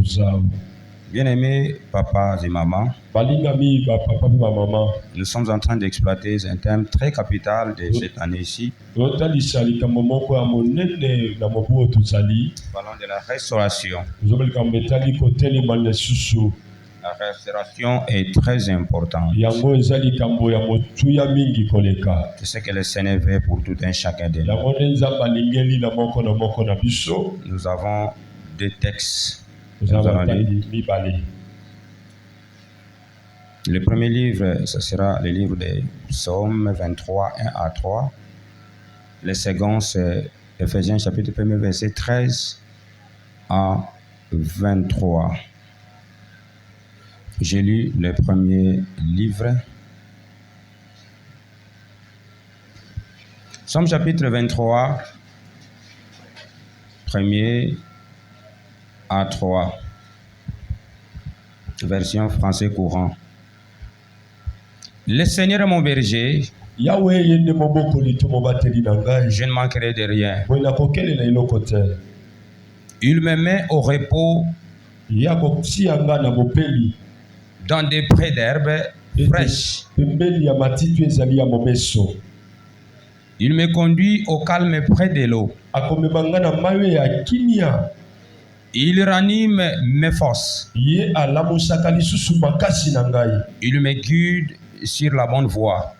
ici. Bien-aimés papas et mamans, nous sommes en train d'exploiter un thème très capital de cette année-ci. Parlons de la restauration. La restauration est très importante. C'est ce que le Seigneur veut pour tout un chacun de nous. Nous avons deux textes. Nous allons lire. Le premier livre, ce sera le livre des Psaumes 23, 1 à 3. Le second, c'est Ephésiens chapitre 1, verset 13 à 23. J'ai lu le premier livre. Psaume chapitre 23, 1er à 3. Version français courant. Le Seigneur est mon berger. Je ne manquerai de rien. Il me met au repos dans des prés d'herbes fraîches. Il me conduit au calme près de l'eau. Il ranime mes forces. Il me guide sur la bonne voie.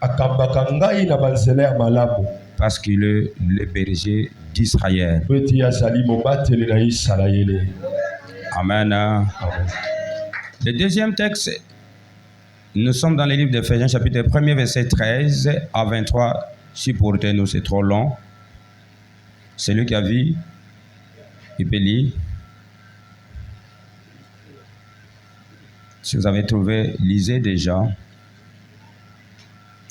Parce qu'il est le berger d'Israël. Amen. Le deuxième texte, nous sommes dans le livre d'Éphésiens, chapitre 1er, verset 13 à 23. Si pour nous c'est trop long, celui qui a vu, il peut lire. Si vous avez trouvé, lisez déjà,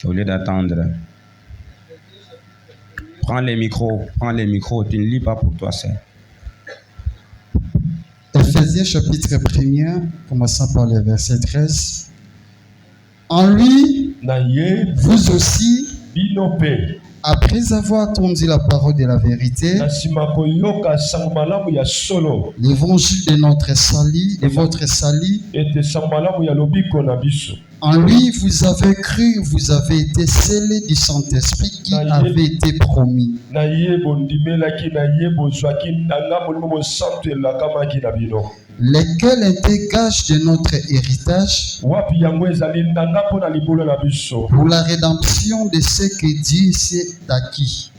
au lieu d'attendre. Prends les micros, tu ne lis pas pour toi seul. Ephésiens chapitre 1er, commençant par le verset 13. En lui, vous aussi, après avoir entendu la parole de la vérité, l'évangile de notre salut, de votre salut, en lui vous avez cru, vous avez été scellés du Saint-Esprit qui avait été promis. Lesquels étaient gages de notre héritage pour la rédemption de ce que Dieu s'est acquis,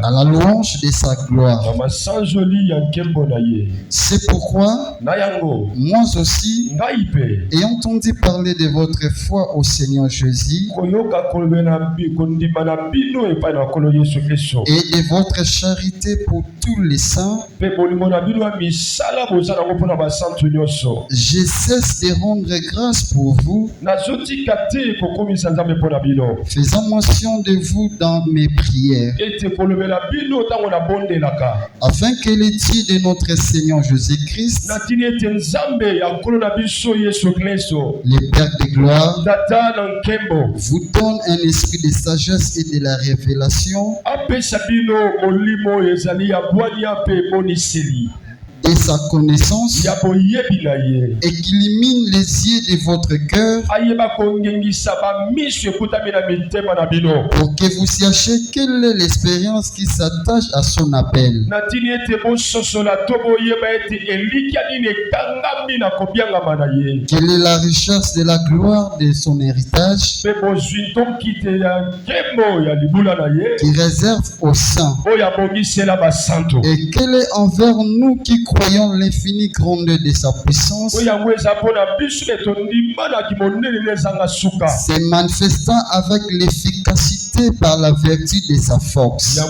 à la louange de sa gloire. C'est pourquoi moi aussi, ayant entendu parler de votre foi au Seigneur Jésus et de votre charité pour tous les saints, je cesse de rendre grâce pour vous, faisant mention de vous dans mes prières, afin que le Dieu de notre Seigneur Jésus-Christ, le Père de gloire, vous donne un esprit de sagesse et de la révélation, et sa connaissance, et qu'il illumine les yeux de votre cœur, pour que vous sachiez quelle est l'expérience qui s'attache à son appel, quelle est la richesse de la gloire de son héritage, qui réserve aux saints, et quelle est envers nous qui croyons l'infinie grandeur de sa puissance, se manifestant avec l'efficacité par la vertu de sa force.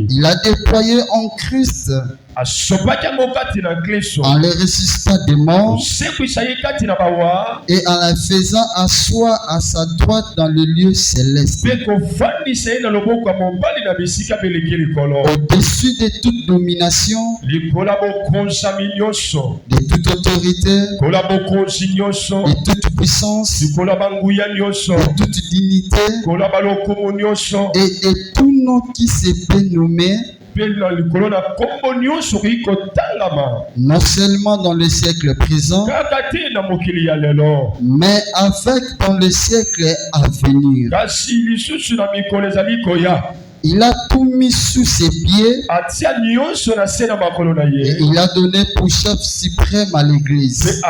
Il a déployé en Christ, en le ressuscitant des morts et en la faisant asseoir à sa droite dans le lieu céleste, au-dessus de toute domination, de toute autorité et toute puissance et toute dignité et tout nom qui s'est prénommé non seulement dans le siècle présent, mais avec dans le siècle à venir. Il a tout mis sous ses pieds et il a donné pour chef suprême à l'Église,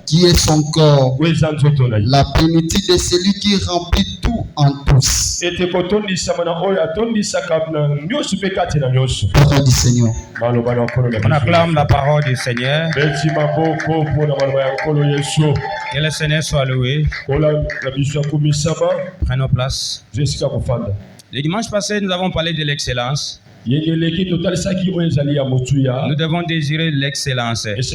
qui est son corps, la plénitude de celui qui remplit tout en tous. Parole du Seigneur. On acclame la parole du Seigneur. Que le Seigneur soit loué. Prenons place. Le dimanche passé, nous avons parlé de l'excellence. Nous devons désirer l'excellence. C'est ce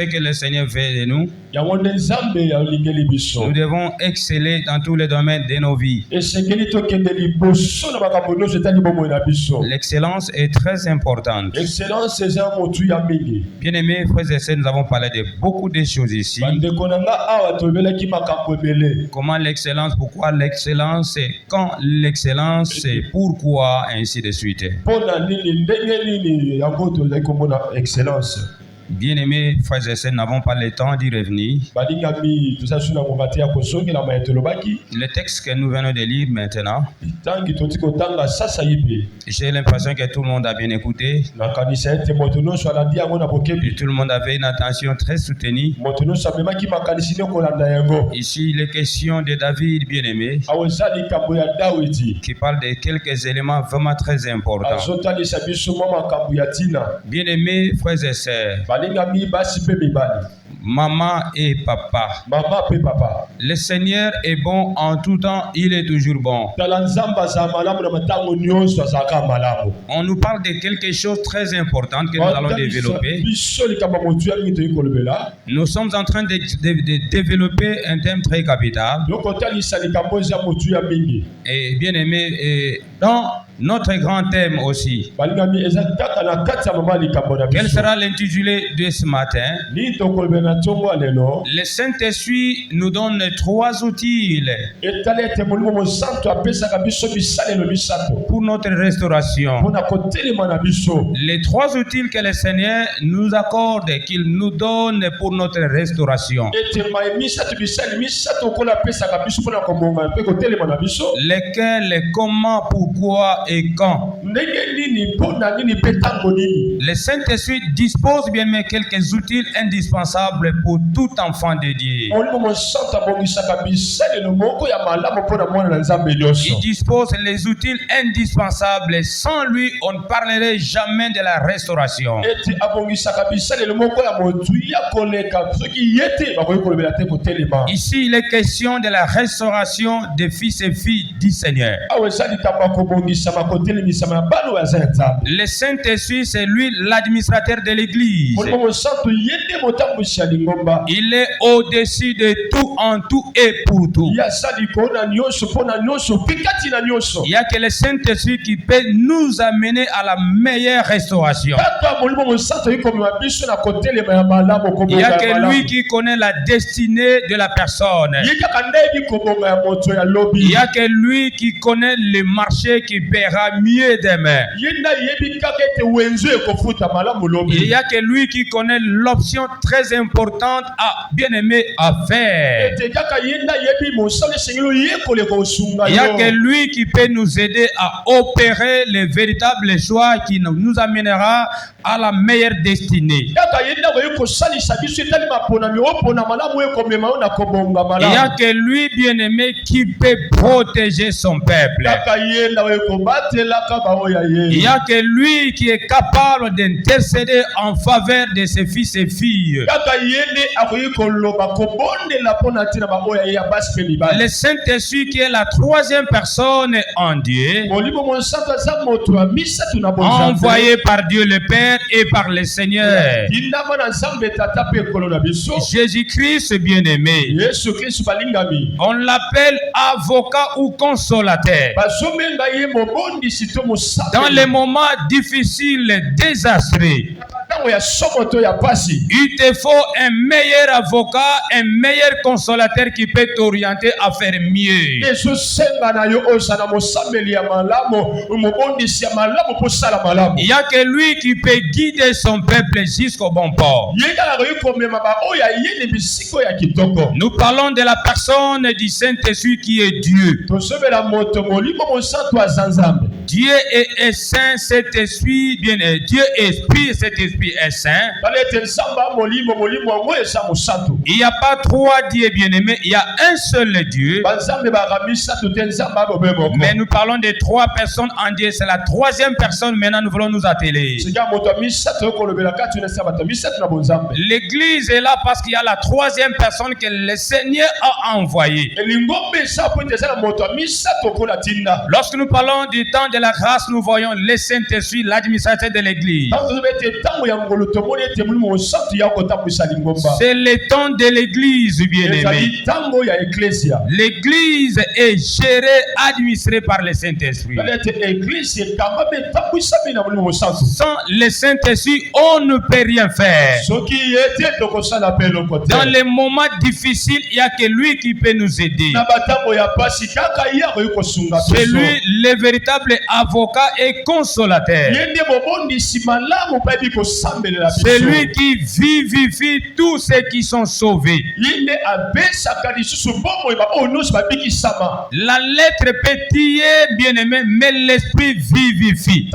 que le Seigneur veut de nous. Nous devons exceller dans tous les domaines de nos vies. L'excellence est très importante. Bien-aimés frères et sœurs, nous avons parlé de beaucoup de choses ici. Comment l'excellence, pourquoi l'excellence, quand l'excellence, pourquoi, ainsi de suite. Bien-aimés frères et sœurs, nous n'avons pas le temps d'y revenir. Le texte que nous venons de lire maintenant, j'ai l'impression que tout le monde a bien écouté. Et tout le monde avait une attention très soutenue. Ici, il est question de David, bien-aimé, qui parle de quelques éléments vraiment très importants. Bien-aimés frères et sœurs, maman et papa. Le Seigneur est bon en tout temps, il est toujours bon. On nous parle de quelque chose de très important que nous allons développer. Nous sommes en train de développer un thème très capital. Et bien aimé, dans notre grand thème aussi. Quel sera l'intitulé de ce matin? Le Saint-Esprit nous donne 3 outils pour notre restauration. Les 3 outils que le Seigneur nous accorde, qu'il nous donne pour notre restauration. Lesquels, comment, pourquoi et quand. Le Saint-Esprit dispose bien mais quelques outils indispensables pour tout enfant de Dieu. Il dispose les outils indispensables. Sans lui, on ne parlerait jamais de la restauration. Ici, il est question de la restauration des fils et filles du Seigneur. Le Saint-Esprit, c'est lui l'administrateur de l'Église. Il est au-dessus de tout, en tout et pour tout. Il n'y a que le Saint-Esprit qui peut nous amener à la meilleure restauration. Il n'y a que lui qui connaît la destinée de la personne. Il n'y a que lui qui connaît le marché qui paiera mieux demain. Il n'y a que lui qui connaît l'option très importante à bien aimer à faire. Il n'y a que lui qui peut nous aider à opérer les véritables choix qui nous amènera à la meilleure destinée. Il n'y a que lui, bien-aimé, qui peut protéger son peuple. Il n'y a que lui qui est capable d'intercéder en faveur de ses fils et filles. Le Saint-Esprit qui est la 3e personne en Dieu, envoyé par Dieu le Père et par le Seigneur. Jésus-Christ bien-aimé, on l'appelle avocat ou consolateur. dans les moments difficiles, désastreux, il te faut un meilleur avocat, un meilleur consolateur qui peut t'orienter à faire mieux. Il n'y a que lui qui peut guider son peuple jusqu'au bon port. Nous parlons de la personne du Saint-Esprit qui est Dieu. Dieu est saint, cet esprit, bien, Dieu est esprit, cet esprit est saint. Il n'y a pas trois dieux bien-aimés, il y a un seul Dieu. Mais nous parlons de trois personnes en Dieu, c'est la troisième personne, maintenant nous voulons nous atteler. L'église est là parce qu'il y a la troisième personne que le Seigneur a envoyée. Lorsque nous parlons du temps de la grâce, nous voyons le Saint-Esprit, l'administrateur de l'église. C'est le temps de l'église, bien-aimé. L'église est gérée, administrée par le Saint-Esprit. Sans le Saint-Esprit, on ne peut rien faire. Dans les moments difficiles, il n'y a que lui qui peut nous aider. C'est lui le véritable avocat et consolateur. C'est lui qui vivifie tous ceux qui sont sauvés. La lettre pétille, bien-aimé, mais l'esprit vivifie.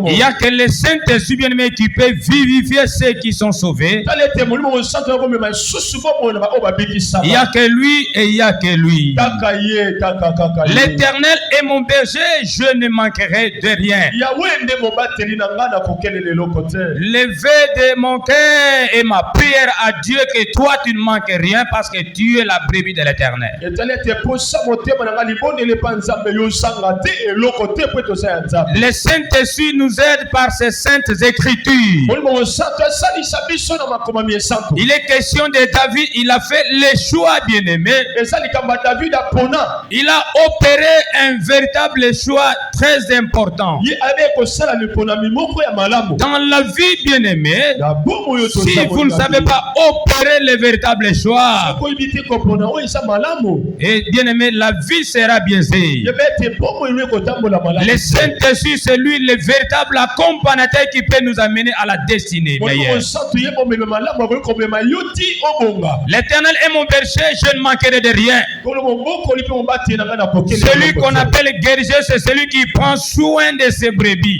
Il n'y a que le Saint-Esprit, bien-aimé, qui peut vivifier ceux qui sont sauvés. Il n'y a que lui et il n'y a que lui. L'Éternel est mon berger, je ne manquerai de rien. Levez de mon cœur et ma prière à Dieu que toi tu ne manques rien parce que tu es la brebis de l'Éternel. Le Saint-Esprit nous aide par ses saintes écritures. Il est question de David, il a fait le choix, bien-aimé. Il a opéré un véritable choix très important. Dans la vie, bien-aimé, si vous ne savez pas opérer le véritable choix, et bien-aimé, la vie sera biaisée. Le Saint-Esprit, c'est lui le véritable accompagnateur qui peut nous amener à la destinée. L'Éternel est mon berger, je ne manquerai de rien. Celui qu'on appelle guérisseur, c'est celui qui prend soin de ses brebis.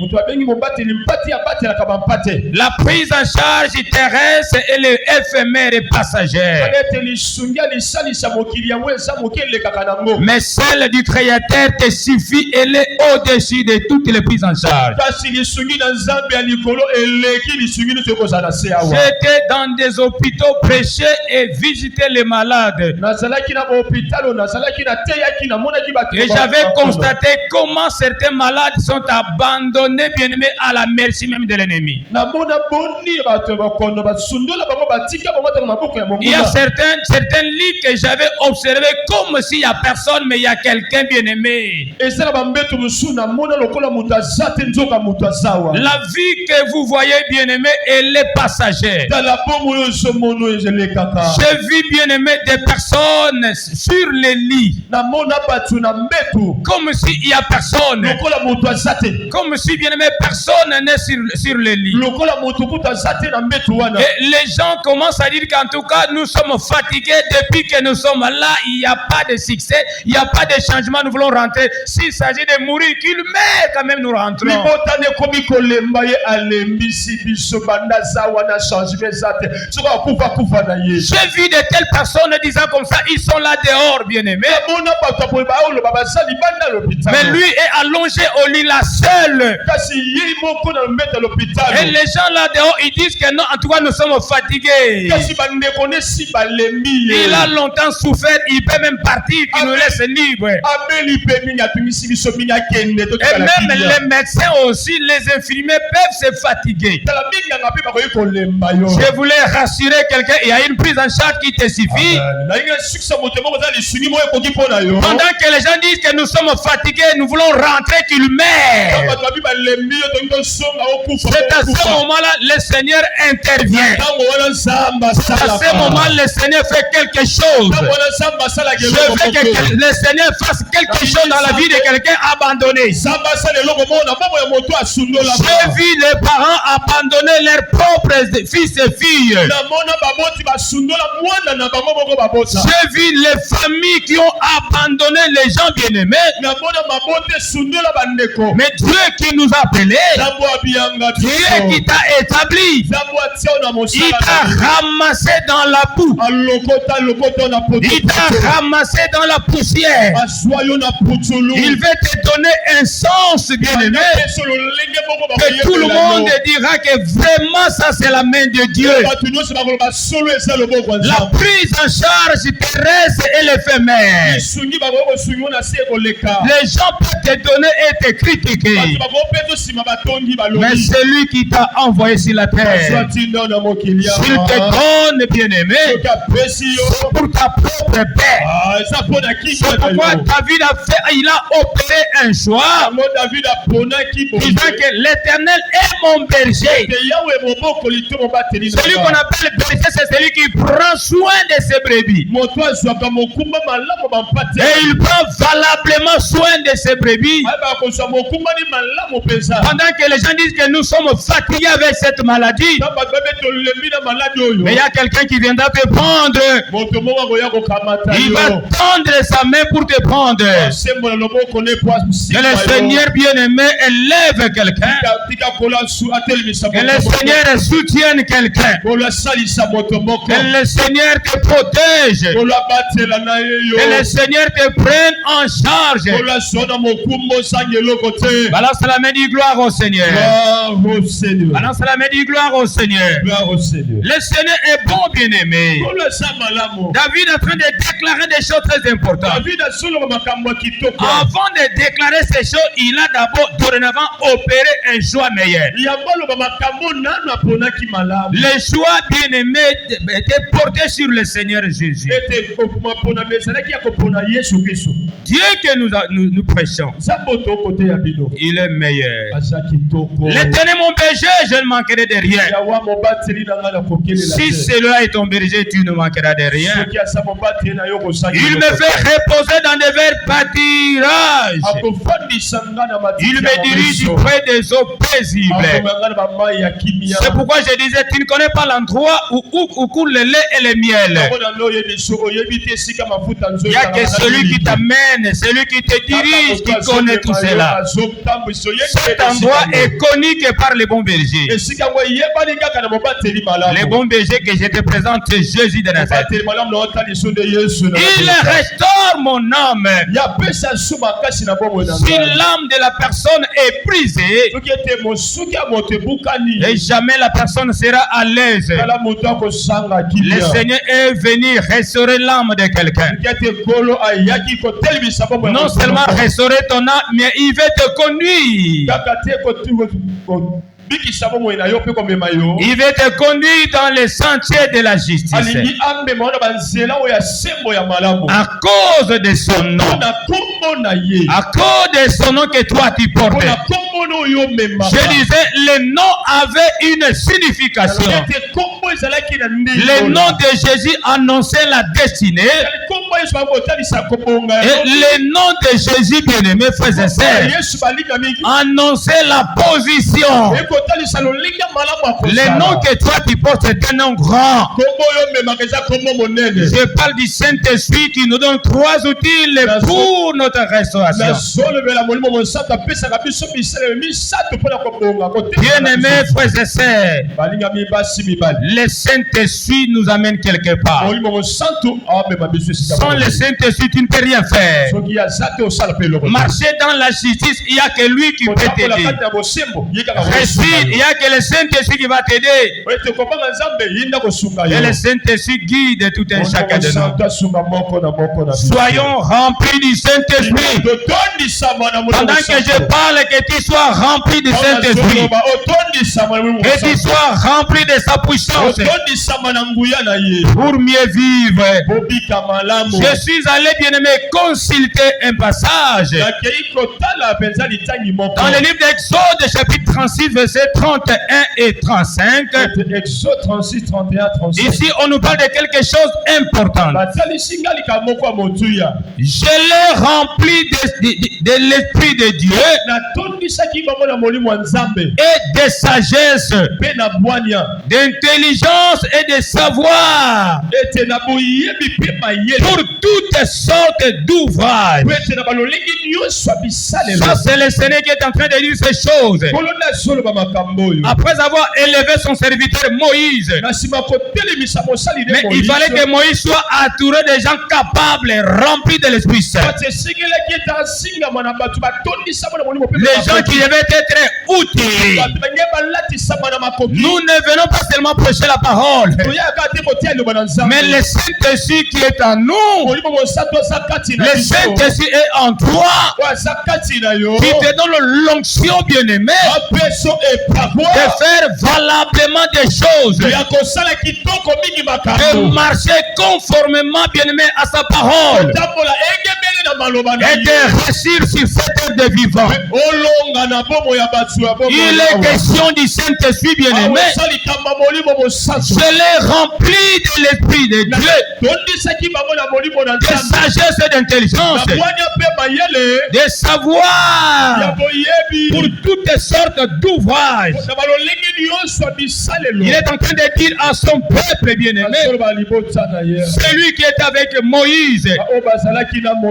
La prise en charge terrestre, elle est éphémère et passagère. Mais celle du Créateur te suffit, elle est au-dessus de toutes les prises en charge. J'étais dans des hôpitaux, prêcher et visiter les malades. Et j'avais constaté comment certains malades sont abandonnés, bien-aimés, à la merci même de l'ennemi. Il y a certains lits que j'avais observés comme s'il n'y a personne, mais il y a quelqu'un, bien-aimé. La vie que vous voyez, bien-aimé, elle est passagère. J'ai vu, bien-aimé, des personnes sur les lits. Comme s'il n'y a personne. Comme si, bien-aimé, personne n'est sur les lits. Et les gens commencent à dire qu'en tout cas, nous sommes fatigués depuis que nous sommes là. Il n'y a pas de succès, il n'y a pas de changement. Nous voulons rentrer. S'il s'agit de mourir, qu'il meurt, quand même nous rentrons. J'ai vu de telles personnes disant comme ça, ils sont là dehors, bien-aimés. Mais lui est allongé au lit là seul. Et les gens là dehors, ils disent que non, en tout cas, nous sommes fatigués. Il a longtemps souffert, il peut même partir, il nous laisse libre. Et même les médecins aussi, les infirmiers peuvent se fatiguer. Je voulais rassurer quelqu'un, il y a une prise en charge qui te suffit. Pendant que les gens disent que nous sommes fatigués, nous voulons rentrer, tu le mets. C'est à ce moment-là le Seigneur intervient. C'est à ce moment le Seigneur fait quelque chose. Je veux que le Seigneur fasse quelque chose dans la vie de quelqu'un abandonné. J'ai vu les parents abandonner leurs propres fils et filles. J'ai vu les familles qui ont abandonné les gens bien-aimés. Mais Dieu qui nous a appelés, Dieu qui t'a établi, il t'a ramassé dans la boue, il t'a ramassé dans la poussière. Il veut te donner un sens bien-aimé, que tout le monde dira que vraiment ça c'est la main de Dieu. La prise en charge terrestre et l'éphémère. Les gens peuvent te donner et te critiquer, mais celui qui t'a envoyé sur la terre, s'il te donne, bien-aimé, c'est pour ta propre paix. C'est pourquoi David il a opéré un choix, disant que l'Éternel est mon berger. Celui qu'on appelle berger, c'est celui qui prend soin de ses brebis. Et il prend valablement soin de ses brebis. Pendant que les gens disent que nous sommes fatigués avec cette maladie, mais il y a quelqu'un qui viendra te prendre. Il va tendre sa main pour te prendre. Que le Seigneur bien-aimé élève quelqu'un. Que le Seigneur soutienne quelqu'un. Que le Seigneur te protège. Que le Seigneur te prenne en charge. Balance la main du gloire au Seigneur. Balance la main du gloire au Seigneur. Le Seigneur est bon, bien-aimé. David est en train de déclarer des choses très importantes. Avant de déclarer ces choses, il a d'abord dorénavant opéré un choix meilleur. Le choix bien-aimé était porté sur le Seigneur Jésus. Dieu que nous prêchons, il est meilleur. L'Éternel mon berger, je ne manquerai de rien. Si celui-là est ton berger, tu ne manqueras de rien. Il me fait reposer dans des verts pâturages. Il me dirige près des eaux paisibles. C'est pourquoi je disais, tu ne connais pas l'endroit où coule le lait et le miel. Il n'y a que celui qui t'amène, celui qui te dirige, qui connaît tout cela. Cet endroit est connu que par les bons bergers. Les bons bergers que je te présente, c'est Jésus de Nazareth. Il restaure mon âme. Si l'âme de la personne est brisée, et jamais la personne sera à l'aise. Le Seigneur est venu restaurer l'âme de quelqu'un. Non seulement restaurer ton âme, mais il veut te conduire. Il veut te conduire dans les sentiers de la justice. À cause de son nom. À cause de son nom que toi tu portes. Je disais, le nom avait une signification. Le nom de Jésus annonçait la destinée. Et le nom de Jésus, bien-aimé, frères et sœurs, annonçait la position. Le nom que toi tu portes est un nom grand. Je parle du Saint-Esprit qui nous donne 3 outils pour notre restauration. Bien-aimés frères et sœurs, le Saint-Esprit nous amène quelque part. Sans le Saint-Esprit, tu ne peux rien faire. Marcher dans la justice, il n'y a que lui qui peut t'aider. Il n'y a que le Saint-Esprit qui va t'aider. Et le Saint-Esprit guide tout un chacun de nous. Soyons remplis du Saint-Esprit. Pendant que je parle, que tu sois rempli du Saint-Esprit. Que tu sois rempli de sa puissance. Pour mieux vivre. Je suis allé, bien-aimé, consulter un passage dans le livre d'Exode, chapitre 36, versets 31 et 35. Exode 36, 31, 35. Ici, on nous parle de quelque chose d'important. Je l'ai rempli de l'Esprit de Dieu et de sagesse, d'intelligence et de savoir pour toutes sortes d'ouvrages. Ça, c'est le Seigneur qui est en train de dire ces choses. Après avoir élevé son serviteur Moïse, mais il fallait que Moïse soit entouré de gens capables, remplis de l'Esprit Saint. Les gens qui devaient être outillés. Nous ne venons pas seulement prêcher la parole, mais le Saint-Esprit qui est en nous, le Saint-Esprit est en toi, qui te donne l'onction, bien-aimé, de faire valablement des choses, de marcher conformément, bien-aimé, à sa parole, et de réussir sur cette terre de vivant. Il est question du Saint-Esprit, bien-aimé. Je l'ai rempli de l'Esprit de Dieu, de sagesse et d'intelligence, de savoir pour toutes sortes d'ouvrages. Il est en train de dire à son peuple, bien-aimé, celui qui est avec Moïse,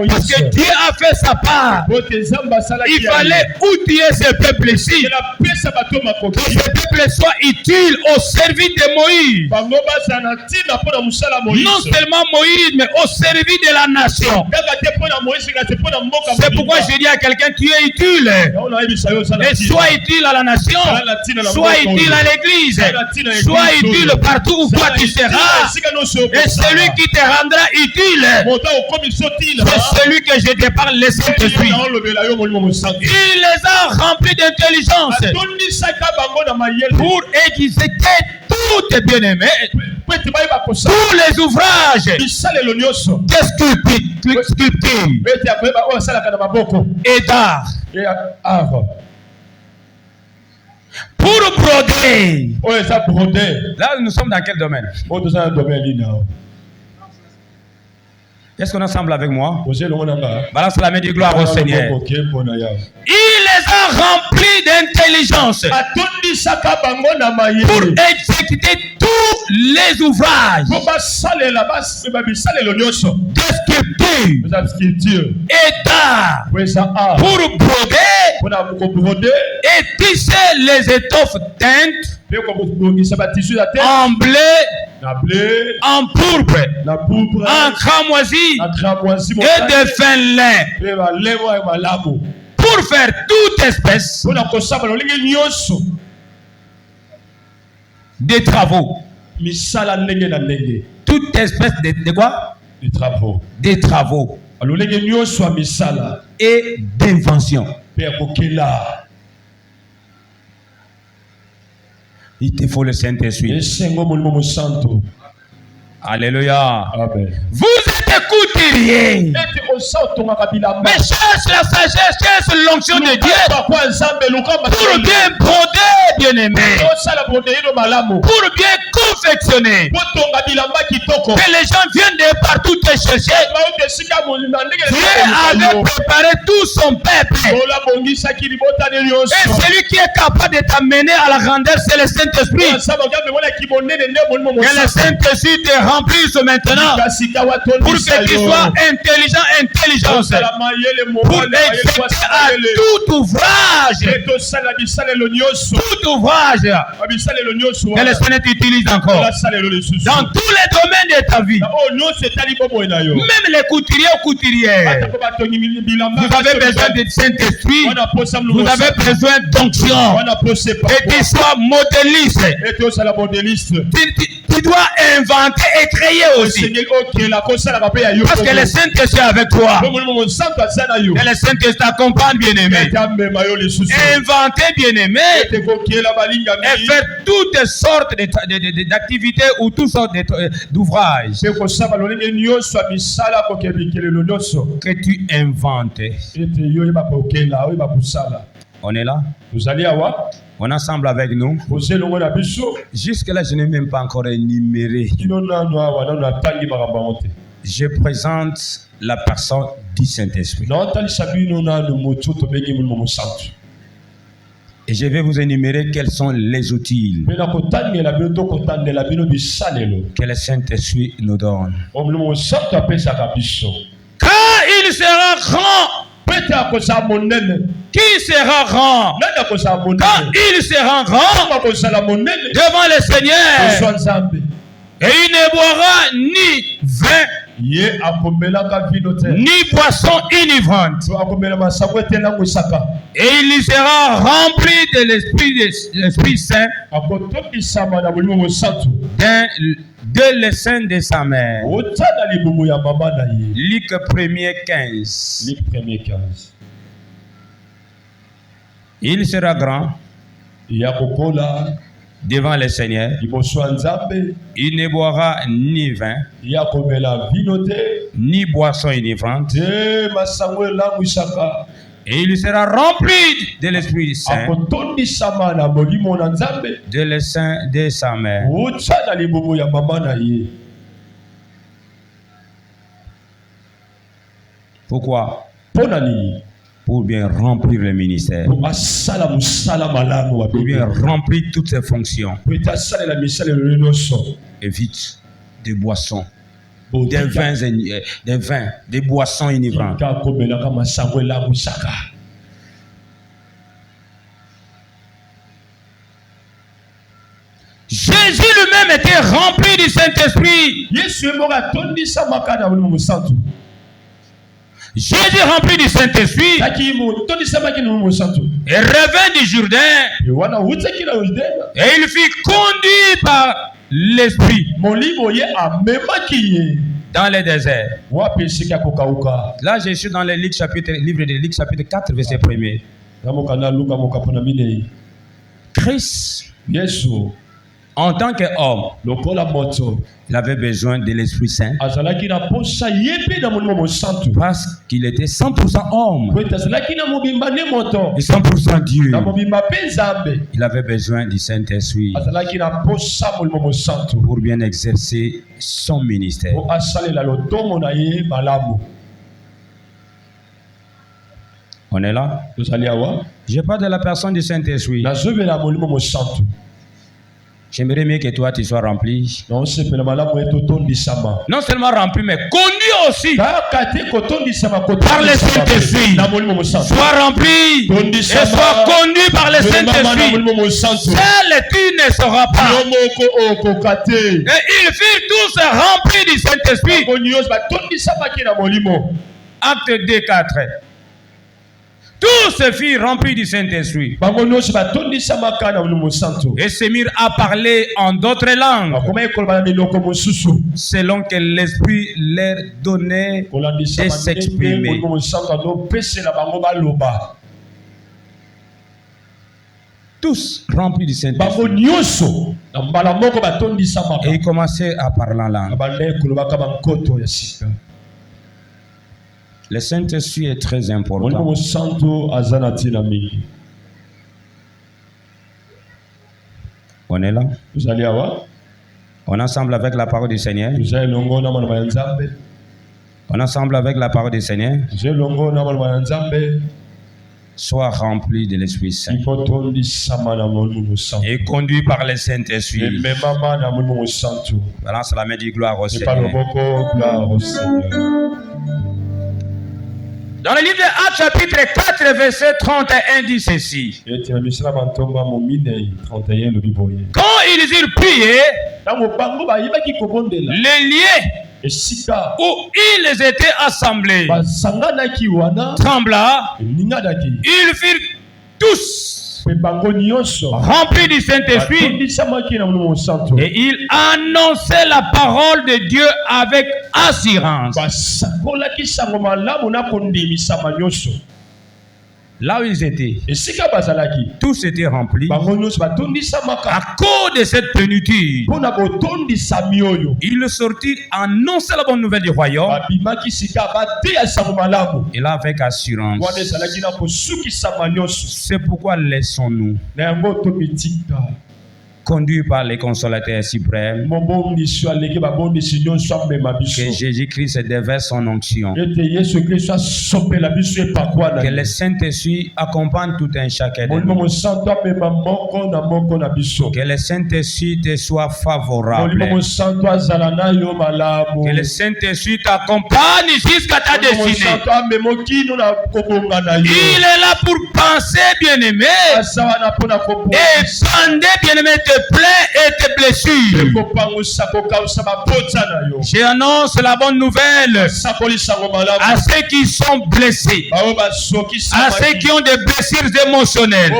parce que Dieu a fait sa part. Il fallait outiller ce peuple-ci, que ce peuple soit utile au service de Moïse. Non seulement Moïse, mais au service de la nation. C'est pourquoi je dis à quelqu'un, tu es utile. Et sois utile à la nation, sois utile à l'église, sois utile partout où toi tu seras. Et celui qui te rendra utile, c'est celui que je te parle, le Saint-Esprit. Il les a remplis d'intelligence pour exécuter toutes, bien-aimés, tous les ouvrages de sculpture et d'art. Pour broder. Là, nous sommes dans quel domaine? Est-ce qu'on ensemble avec moi? Balance la main de gloire au Seigneur. Il les a remplis d'intelligence pour exécuter tous les ouvrages de sculpture et d'art, pour broder et tisser les étoffes teintes en blé, en pourpre, en cramoisi et de fin lin, pour faire toute espèce de travaux. Toute espèce de quoi? Des travaux et d'invention. Il te faut le Saint-Esprit. Alléluia. Amen. Vous êtes couturiers. Mais cherche la sagesse, cherche l'onction de Dieu pour bien broder, bien-aimé. Pour bien confectionner. Que les gens viennent de partout te chercher. Dieu avait préparé tout son peuple. Et celui qui est capable de t'amener à la grandeur, c'est le Saint-Esprit. Que le Saint-Esprit te remplisse maintenant pour que tu sois intelligent, intelligence, pour exécuter à tout ouvrage, que le Seigneur t'utilise encore dans tous les domaines de ta vie. Même les couturiers ou couturières, vous avez besoin de Saint-Esprit, vous avez besoin d'onction, et tu sois modéliste. Tu tu dois inventer et créer aussi. Parce que le Saint-Esprit est avec toi. Et le Saint-Esprit t'accompagne, bien-aimé. Inventer, bien-aimé. Et faire toutes sortes d'activités ou toutes sortes d'ouvrages que tu inventes. On est là? On est ensemble avec nous. Jusque-là, je n'ai même pas encore énuméré. Je présente la personne du Saint-Esprit. Et je vais vous énumérer quels sont les outils que le Saint-Esprit nous donne. Quand il sera grand, qui sera grand? Quand il sera grand devant le Seigneur, et il ne boira ni vin ni boisson inivrante, et il sera rempli de l'Esprit Saint de le sein de sa mère. Luc 1er 15. Il sera grand devant le Seigneur. Il ne boira ni vin ni boisson inivrante, et il sera rempli de l'Esprit Saint de le sein de sa mère. Pourquoi? Pour bien remplir le ministère, pour bien remplir toutes ses fonctions. Évite des boissons, des vins, des boissons inivrantes. Jésus lui-même était rempli du Saint-Esprit. Jésus rempli du Saint-Esprit et revint du Jourdain, et il fut conduit par l'Esprit dans le désert. Là, je suis dans le livre de Luc chapitre 4, verset 1er. Christ, en tant qu'homme, il avait besoin de l'Esprit Saint parce qu'il était 100% homme et 100% Dieu. Il avait besoin du Saint-Esprit pour bien exercer son ministère. On est là? Je parle de la personne du Saint-Esprit. J'aimerais mieux que toi tu sois rempli. Non seulement rempli, mais conduit aussi par le Saint-Esprit. Sois rempli et sois conduit par le Saint-Esprit. Seul tu ne seras pas. Et ils furent tous remplis du Saint-Esprit. Acte 2, 4. Tous se firent remplis du Saint-Esprit et se mirent à parler en d'autres langues selon que l'Esprit leur donnait de s'exprimer. Tous remplis du Saint-Esprit. Et ils commençaient à parler en langue. Le Saint-Esprit est très important. On est là? On est ensemble avec la parole du Seigneur. On est ensemble avec la parole du Seigneur. Sois rempli de l'Esprit Saint et conduit par le Saint-Esprit. Balance la main du gloire au Seigneur. Dans le livre de Actes chapitre 4 verset 31 dit ceci. Quand ils eurent prié, les lieux où ils étaient assemblés trembla, ils firent tous remplis du Saint-Esprit, et il annonçait la parole de Dieu avec assurance. Là où ils étaient, tous étaient remplis à cause de cette plénitude. Il sortit annoncer la bonne nouvelle du royaume, et là avec assurance. C'est pourquoi laissons-nous conduit par les consolateurs suprêmes, que Jésus-Christ se déverse son onction, que le Saint-Esprit accompagne tout un chacun de nous, que le Saint-Esprit te soit favorable, que le Saint-Esprit t'accompagne jusqu'à ta destinée. Il est là pour penser, bien-aimé, et bander, bien-aimé, tes plaies et tes blessures. J'annonce la bonne nouvelle à ceux qui sont blessés, à ceux qui ont des blessures émotionnelles,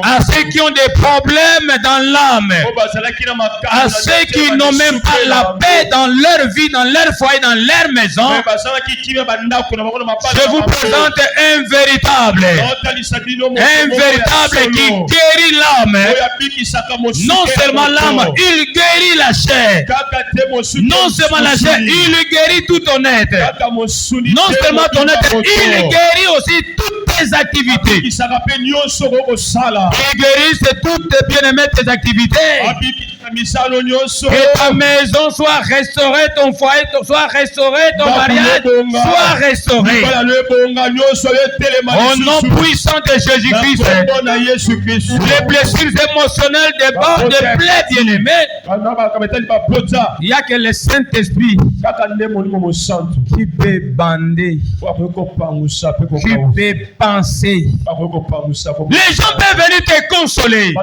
à ceux qui ont des problèmes dans l'âme, à ceux qui n'ont même pas la paix dans leur vie, dans leur foyer, dans leur maison. Je vous présente un véritable qui guérit l'âme. Non seulement l'âme, il guérit la chair. Non seulement la chair, il guérit tout ton être. Non seulement ton être, il guérit aussi toutes tes activités. Il guérit toutes tes bien-aimées, tes activités. Que ta maison soit restaurée, ton foyer soit restauré, ton mariage soit restauré. Au nom puissant de Jésus-Christ, les blessures émotionnelles des bords de plaies, bien-aimés, il n'y a que le Saint-Esprit qui peut bander, qui peut penser. Les gens peuvent venir te consoler,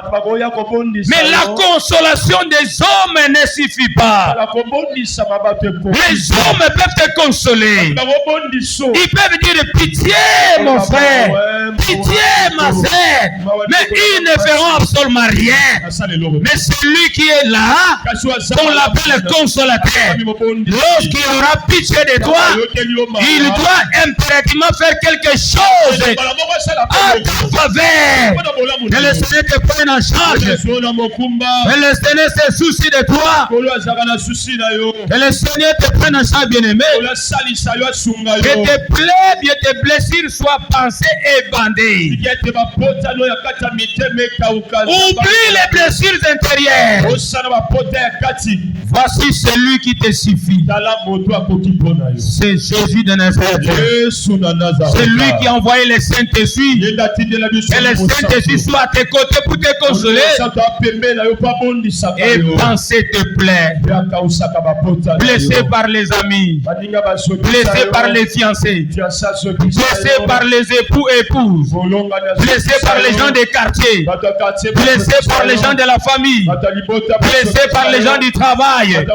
mais la consolation des hommes ne suffit pas. Les hommes peuvent te consoler. Ils peuvent dire pitié, mon frère, pitié, ma sœur, mais ils ne feront absolument rien. Mais celui qui est là, on l'appelle consolateur. Lorsqu'il aura pitié de toi, il doit impérativement faire quelque chose à ta faveur. Que le Seigneur te prenne en charge. Que le Seigneur se soucie de toi. Que le Seigneur te prenne en charge, bien-aimé. Que tes plaies et tes blessures soient pensées et bandées. Oublie les blessures intérieures. Voici celui qui te suffit. C'est Jésus de Nazareth. C'est lui qui a envoyé le Saint-Esprit. Que le Saint-Esprit soit à tes côtés pour te consoler et penser tes plaies. Blessé par les amis, blessé par les fiancés, blessé par les époux et épouses, blessé par les gens des quartiers, blessé par les gens de la famille, blessé par les gens du travail,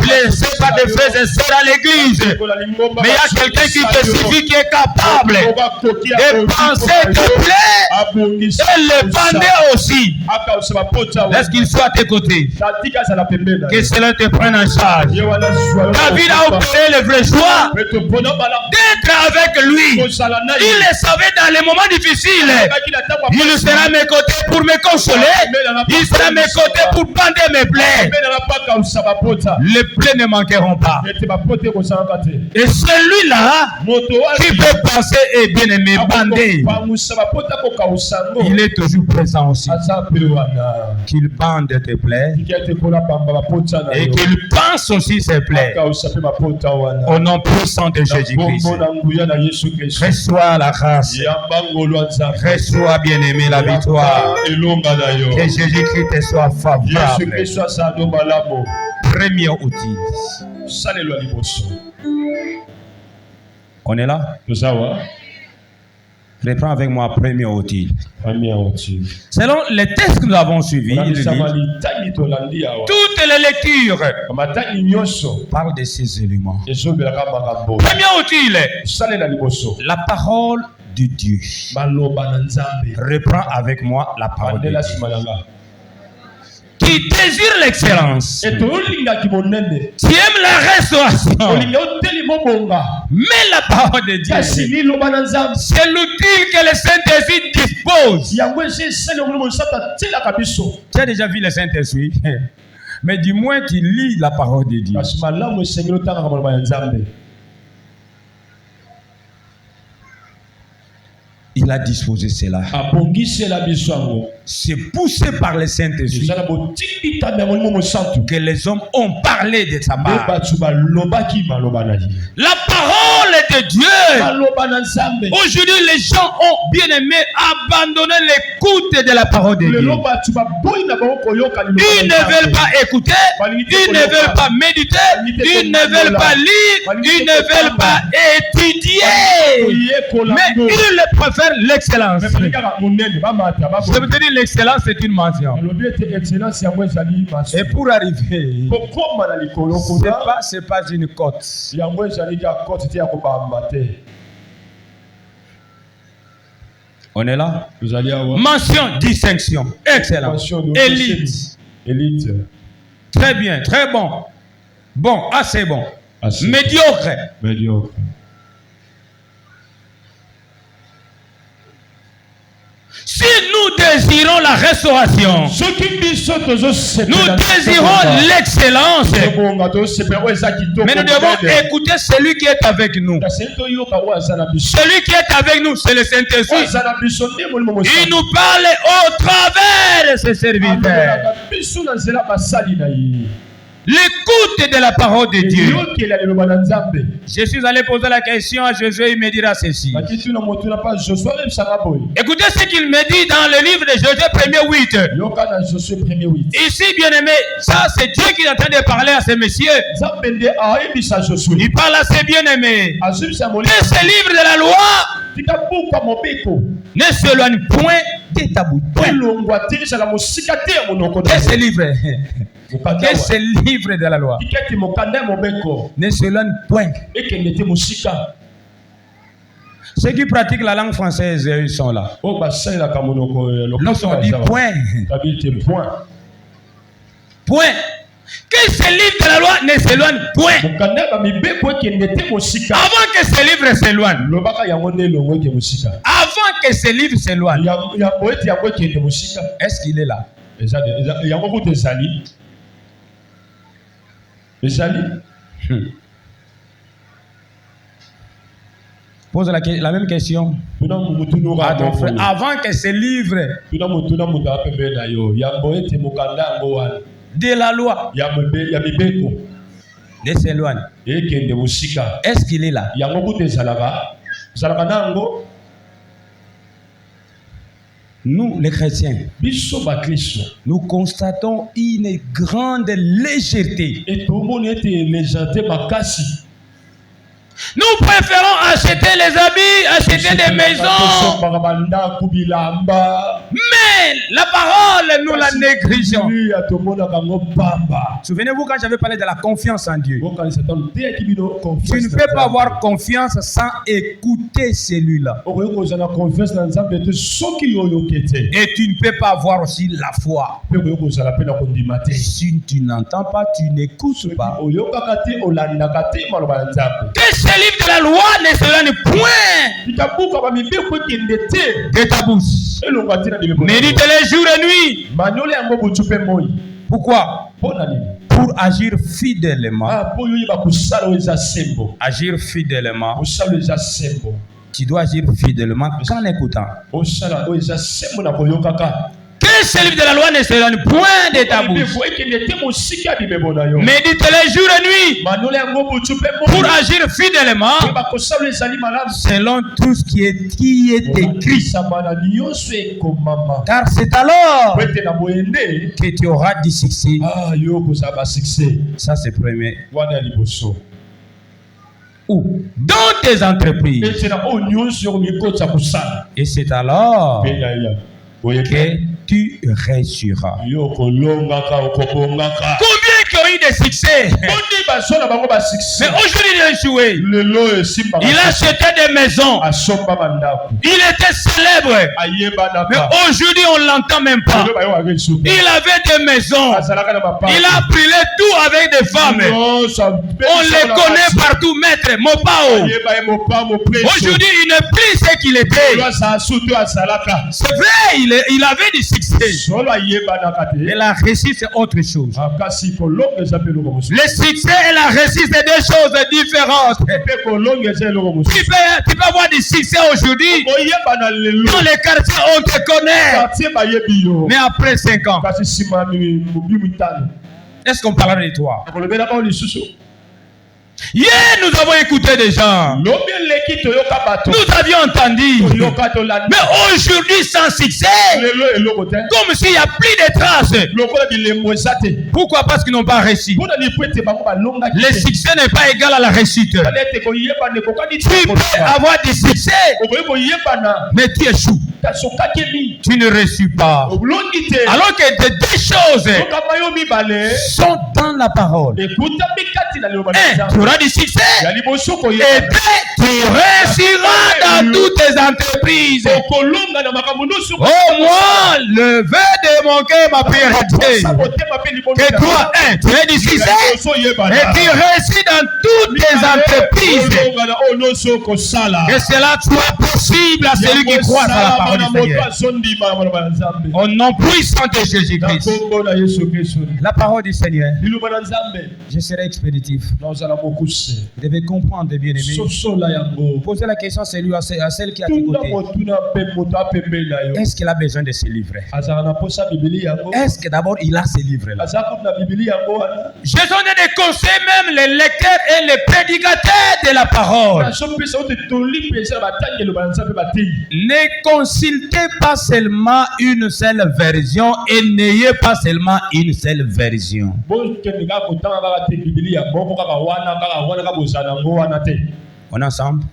blessé par des frères et sœurs à l'église. Mais il y a quelqu'un qui te suffit, qui est capable de penser tes plaies et les bander aussi. Laisse qu'il soit à tes côtés. Que cela te prenne en charge. David a opéré le vrai choix d'être avec lui. Il le savait dans les moments difficiles. Il sera à mes côtés pour me consoler. Il sera à mes côtés pour bander mes plaies. Les plaies ne manqueront pas. Et celui-là qui peut penser et bien aimer bander, il est toujours présent aussi. Qu'il bande tes plaies et qu'il pense aussi ses plaies. Au nom puissant de Jésus-Christ, reçois la grâce, reçois bien-aimé la victoire. Que Jésus-Christ te soit favorable. Premier outil. On est là? Reprends avec moi premier outil. Selon les textes que nous avons suivis, il dit, toutes les lectures parlent de ces éléments. Premier outil, la parole de Dieu. Reprends avec moi la parole de Dieu. Qui désire l'excellence. Tu aimes la restauration. Mais la parole de Dieu, c'est l'outil que le Saint-Esprit dispose. Tu as déjà vu le Saint-Esprit? Mais du moins tu lis la parole de Dieu. Il a disposé cela. C'est poussé par le Saint-Esprit que les hommes ont parlé de sa part. La parole de Dieu. Aujourd'hui, les gens ont bien aimé abandonner l'écoute de la parole de Dieu. Ils ne veulent pas écouter, ils ne veulent pas méditer, ils ne veulent pas lire, ils ne veulent pas étudier. Mais ils préfèrent l'excellence. Je veux te dire, l'excellence c'est une mention. Et pour arriver, c'est pas une cote. On est là? Mention, distinction, excellence, élite. Très bien, très bon. Bon, assez bon. Médiocre. Si nous désirons la restauration, nous désirons l'excellence, mais nous devons écouter celui qui est avec nous. Celui qui est avec nous, c'est le Saint-Esprit. Il nous parle au travers de ses serviteurs. L'écoute de la parole de Dieu. Je suis allé poser la question à Josué, il me dira ceci. Écoutez ce qu'il me dit dans le livre de Josué 1er 8. Ici, bien aimé, ça c'est Dieu qui est en train de parler à ces messieurs. Il parle à ses bien-aimés. Que ce livre de la loi ne s'éloigne point de ta bouche. Que ce livre, que ce livre de la loi ne s'éloigne point. Ceux qui pratiquent la langue française, ils sont là. Lorsqu'on dit point, point. Que ce livre de la loi ne s'éloigne point. Avant que ce livre s'éloigne. Avant que ce livre s'éloigne. Est-ce qu'il est là? Pose la même question à ton frère. Avant que ce livre de la loi ne s'éloigne, est-ce qu'il est là? Nous, les chrétiens, nous constatons une grande légèreté. Nous préférons acheter les habits, acheter des maisons. Mais la parole, nous la négligeons. Souvenez-vous quand j'avais parlé de la confiance en Dieu. Tu ne peux pas avoir confiance sans écouter celui-là. Et tu ne peux pas avoir aussi la foi. Si tu n'entends pas, tu n'écoutes pas. Que ce livre de la loi ne s'éloigne point de ta bouche. Médite-les jour et nuit. Pourquoi? Pour agir fidèlement. Agir fidèlement. Tu dois agir fidèlement qu'en écoutant. Que ce livre de la loi ne s'éloigne point de ta bouche. Médite-les jour et nuit. Pour agir fidèlement selon tout ce qui est écrit. Car c'est alors que tu auras du succès. Ça c'est premier. Où? Dans tes entreprises. Et c'est alors que tu réussiras. Combien qui ont eu des succès. Mais aujourd'hui, il a échoué. Il a acheté des maisons. Il était célèbre. Mais aujourd'hui, on ne l'entend même pas. Il avait des maisons. Il a brûlé tout avec des femmes. On les connaît partout, maître. Mopao. Aujourd'hui, il n'est plus ce qu'il était. C'est vrai, il avait du succès. Et la réussite, c'est autre chose. Le succès et la réussite, c'est deux choses différentes. Tu peux avoir du succès aujourd'hui. Dans les quartiers, on te connaît. Mais après 5 ans, est-ce qu'on parlera de toi? Hier, nous avons écouté des gens. Nous avions entendu. Mais aujourd'hui, sans succès, comme s'il n'y a plus de traces. Pourquoi? Parce qu'ils n'ont pas réussi. Le succès n'est pas égal à la réussite. Tu peux avoir du succès, mais tu échoues. Tu ne réussis pas. Alors que les deux choses sont dans la parole. Tu auras du succès et puis tu réussiras dans toutes tes entreprises. Oh, moi, le vœu de mon cœur m'a priorité. Que toi, tu as du succès et tu réussis dans toutes tes entreprises. Que cela soit possible à celui qui croit à la parole du Seigneur. Au nom puissant de Jésus-Christ. La parole du Seigneur. Je serai expéditif. Vous devez comprendre, bien-aimés. Posez la question à celle qui a tes côtés. Est-ce qu'il a besoin de se livrer? Est-ce que d'abord il a ce livre-là? Je donne des conseils même les lecteurs et les prédicateurs de la parole. Ne consultez pas seulement une seule version et n'ayez pas seulement une seule version. On est ensemble?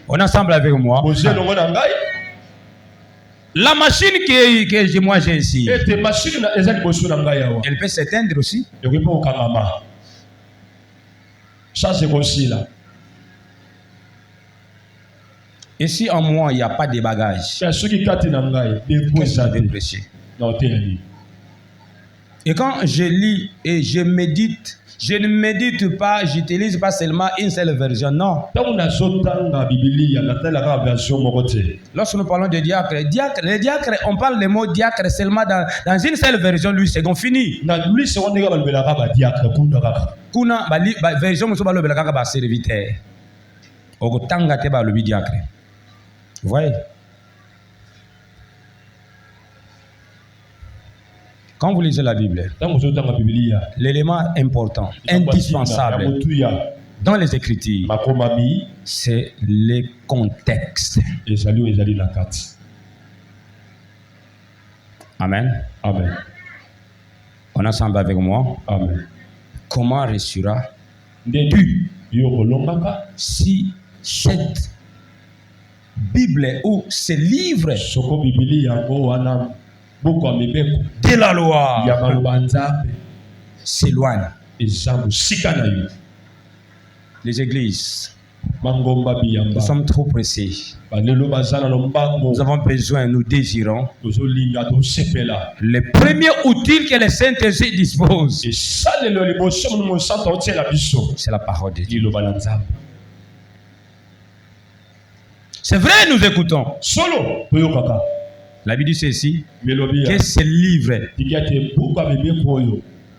On est ensemble avec moi? La machine que moi j'ai ici, elle peut s'éteindre aussi. Ça c'est aussi là. Ici en moi, il n'y a pas de bagages. Qu'est-ce que j'avais prêché? Et quand je lis et je médite, je ne médite pas, j'utilise pas seulement une seule version, non. Lorsque nous parlons de diacre, les diacres, on parle le mot diacre seulement dans une seule version, lui, c'est qu'on finit. Kuna, version, nous parlons de serviteur. Au tanga te ba le diacre. Vous voyez? Quand vous lisez la Bible, l'élément important, indispensable dans les Écritures, c'est le contexte. Amen. Amen. On est ensemble avec moi. Amen. Comment réussira si cette Bible ou ce livre de la loi s'éloigne? Les églises, nous sommes trop pressés. Nous avons besoin, nous désirons le premier outil que le Saint-Esprit dispose. C'est la parole de Dieu. C'est vrai, nous écoutons. La Bible dit ceci, que ce livre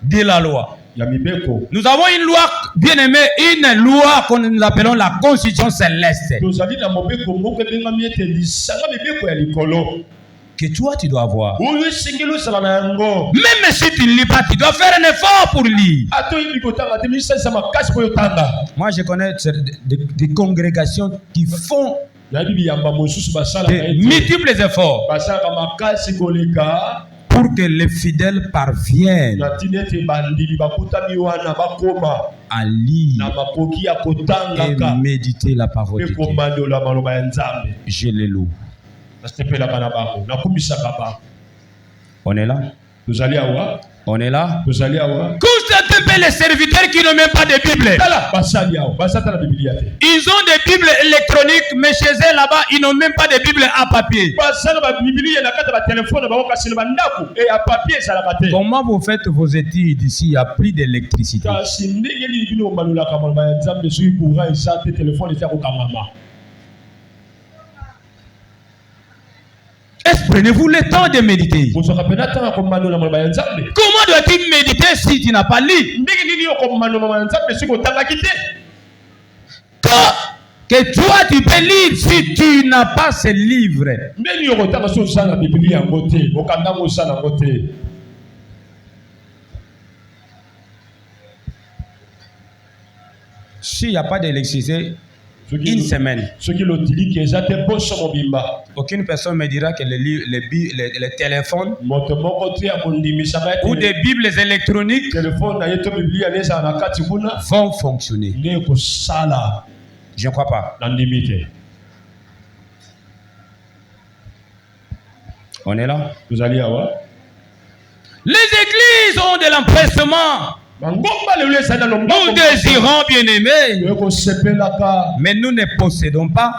de la loi. Nous avons une loi, bien aimée, une loi que nous appelons la Constitution céleste. Que toi tu dois avoir. Même si tu ne lis pas, tu dois faire un effort pour lire. Moi je connais des congrégations qui font de multiples efforts pour que les fidèles parviennent à lire et méditer la parole de Dieu. Je les loue. On est là? On est là. tozali awa Constate un peu les serviteurs qui n'ont même pas de Bible. tala basali awa basata la Biblia te Ils ont des Bibles électroniques, mais chez eux là-bas, ils n'ont même pas de Bible à papier. basala ba Biblia na kata ba téléphone ba kasi na bandako et à papier ça la kate Comment vous faites vos études ici? Il n'y a plus d'électricité. kasi ndenge li bino malula kama ba nzambe soki courant isa te téléphone isa ko kamama. Prenez-vous le temps de méditer. Comment dois-tu méditer si tu n'as pas lu? Que toi tu peux lire si tu n'as pas ce livre. S'il n'y a pas d'électricité, une semaine, aucune personne me dira que les téléphones ou des Bibles électroniques vont fonctionner. Je ne crois pas. On est là. Les églises ont de l'empressement. Nous désirons bien aimer, mais nous ne possédons pas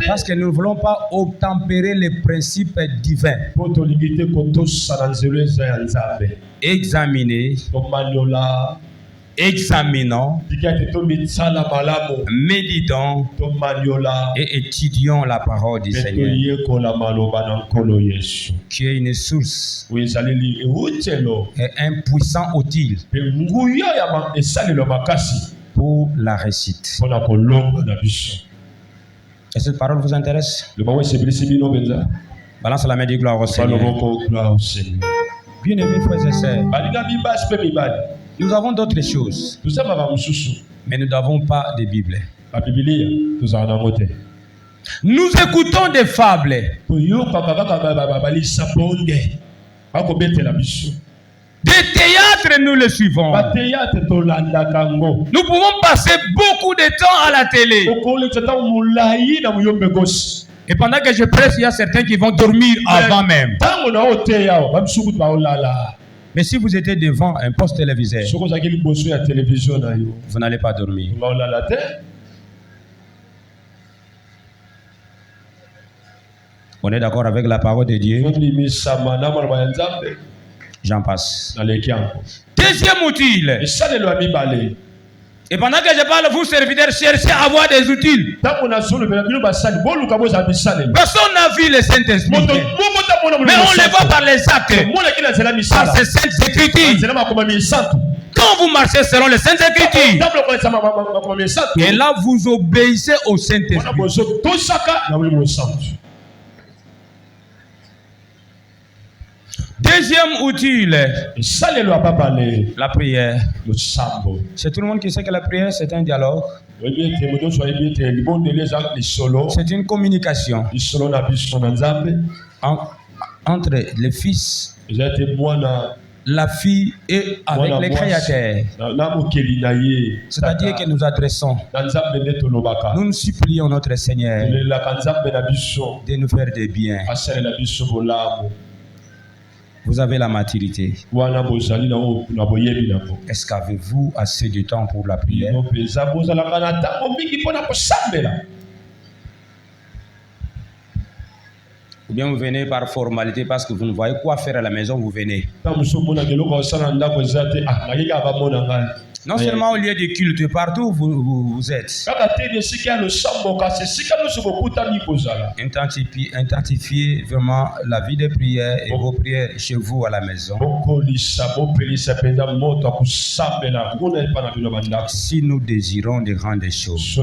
parce que nous ne voulons pas obtempérer les principes divins. Examiner, examinons, méditons et étudions la parole du Seigneur, qui est une source et un puissant outil pour la réussite. Et cette parole vous intéresse? Balance la main de gloire au Seigneur. Bien-aimés frères et sœurs, nous avons d'autres choses, mais nous n'avons pas de Bible. Nous écoutons des fables. Des théâtres, nous le suivons. Nous pouvons passer beaucoup de temps à la télé. Et pendant que je prêche, il y a certains qui vont dormir avant même. Mais si vous étiez devant un poste téléviseur, vous n'allez pas dormir. On est d'accord avec la parole de Dieu? J'en passe. Deuxième outil. Et pendant que je parle, vous serviteurs, cherchez à avoir des outils. Personne n'a vu le Saint-Esprit. Mais on les voit par les actes. Par ces saintes écritures. Quand vous marchez selon les saintes écritures, et là vous obéissez au Saint-Esprit. Deuxième outil, la prière. C'est tout le monde qui sait que la prière, c'est un dialogue. C'est une communication entre le Fils, la fille et avec les créateurs. C'est-à-dire que nous adressons, nous nous supplions notre Seigneur de nous faire des biens. Vous avez la maturité. Est-ce qu'avez-vous assez de temps pour la prière? Ou bien vous venez par formalité parce que vous ne voyez quoi faire à la maison, vous venez. Non seulement au lieu de culte, partout où vous êtes. Intensifiez vraiment la vie de prière et vos prières chez vous à la maison. Si nous désirons de grandes choses.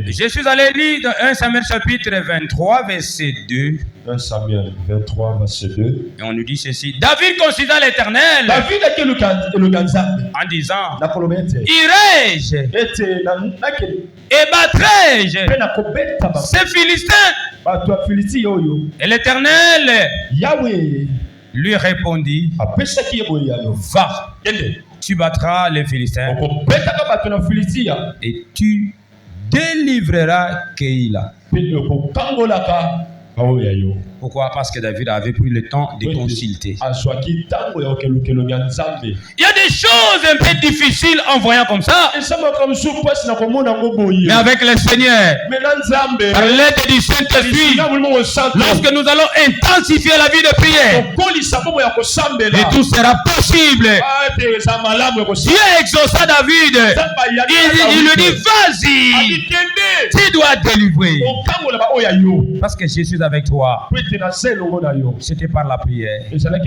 Je suis allé lire dans 1 Samuel chapitre 23 verset 2. 1 Samuel 23 verset 2. Et on nous dit ceci. David considéra l'Éternel en disant, irai-je et battrai-je ces Philistins? Et l'Éternel lui répondit, va, tu battras les Philistins et tu délivreras Keïla. Pourquoi? Parce que David avait pris le temps de consulter. Il y a des choses un peu difficiles en voyant comme ça. Mais avec le Seigneur, par l'aide du Saint-Esprit, lorsque nous allons intensifier la vie de prière, et tout sera possible. Dieu exauça David. Il lui dit, vas-y, tu dois délivrer. Parce que je suis avec toi. C'était par la prière. Deuxième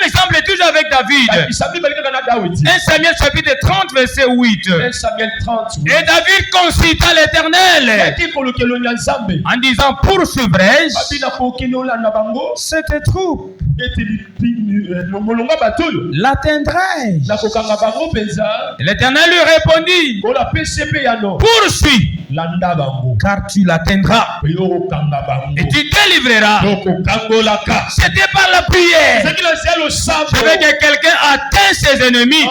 exemple est toujours avec David. 1 Samuel chapitre 30 verset 8. Et David consulta l'Éternel en disant, poursuivrai-je cette troupe? L'atteindrai-je? L'Éternel lui répondit, poursuis, car tu l'atteindras et tu délivreras. C'était par la prière. Je veux que quelqu'un atteigne ses ennemis.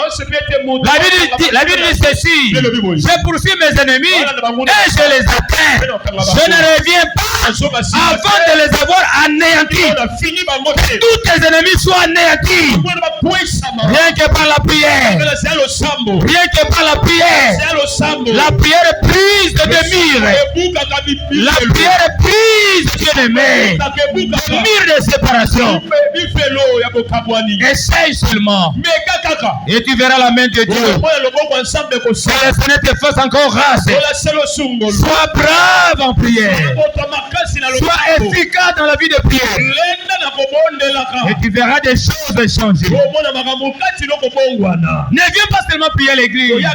La Bible dit ceci, je poursuis mes ennemis et je les atteins. Je ne reviens pas avant de les avoir anéantis. Tous tes ennemis soient anéantis. Rien que par la prière. Rien que par la prière. La prière est prise de mire. La prière est prise de mire de séparation. Essaye seulement. Et tu verras la main de Dieu. Que le Seigneur te fasse encore grâce. Sois brave en prière. Sois efficace dans la vie de prière. Et tu verras des choses changer. Ne viens pas seulement prier à l'église. La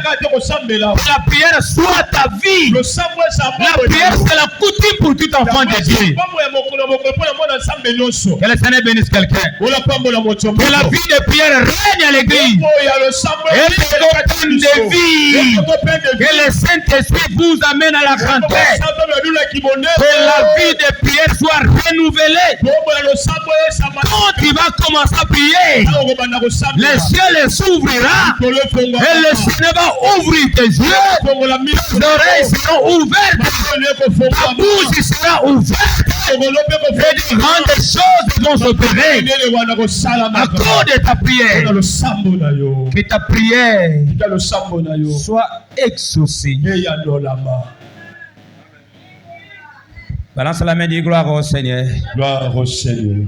prière soit ta vie. La prière c'est la coutume pour tout enfant de Dieu. Que le Seigneur bénisse quelqu'un. Que la vie de prière règne à l'église. Et de vie. Que le Saint-Esprit vous amène à la rentrée. Que la vie de prière soit renouvelée. Quand tu vas commencer à prier, le ciel s'ouvrira et le Seigneur va ouvrir tes yeux, tes oreilles seront ouvertes, ta bouche sera ouverte et de grandes choses vont s'opérer à cause de ta prière. Que ta prière soit exaucée. Balance la main, dit gloire au Seigneur. Gloire au Seigneur.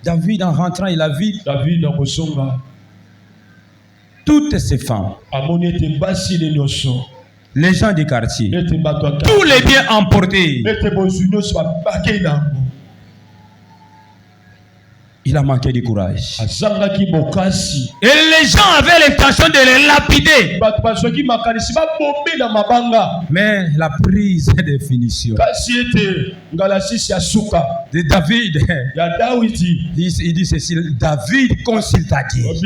David, en rentrant, il a vu toutes ces femmes, les gens du quartier, tous les biens emportés. Il a manqué de courage. Et les gens avaient l'intention de les lapider. Mais la prise est de finition. De David, il dit ceci, David consulta Dieu. Il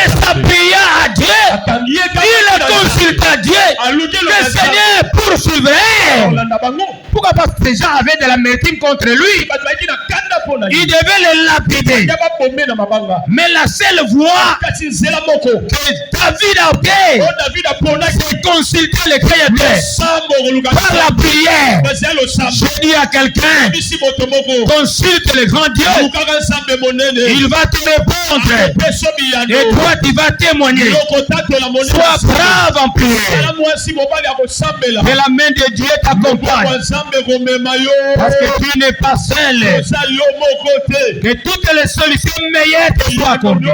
s'appuya à Dieu. Il consulta Dieu. Le Seigneur poursuivrait. Pourquoi? Parce que ces gens avaient de l'amertume contre lui. Il devait les lapider. Mais la seule voie que David a obtenue, c'est consulter le Créateur par la prière. Je dis à quelqu'un, consulte le grand Dieu. Il va te répondre. Et toi, tu vas témoigner. Sois brave en prière. Que la main de Dieu t'accompagne. Parce que tu n'es pas seul. Que toutes les solutions meilleures te soient accordées.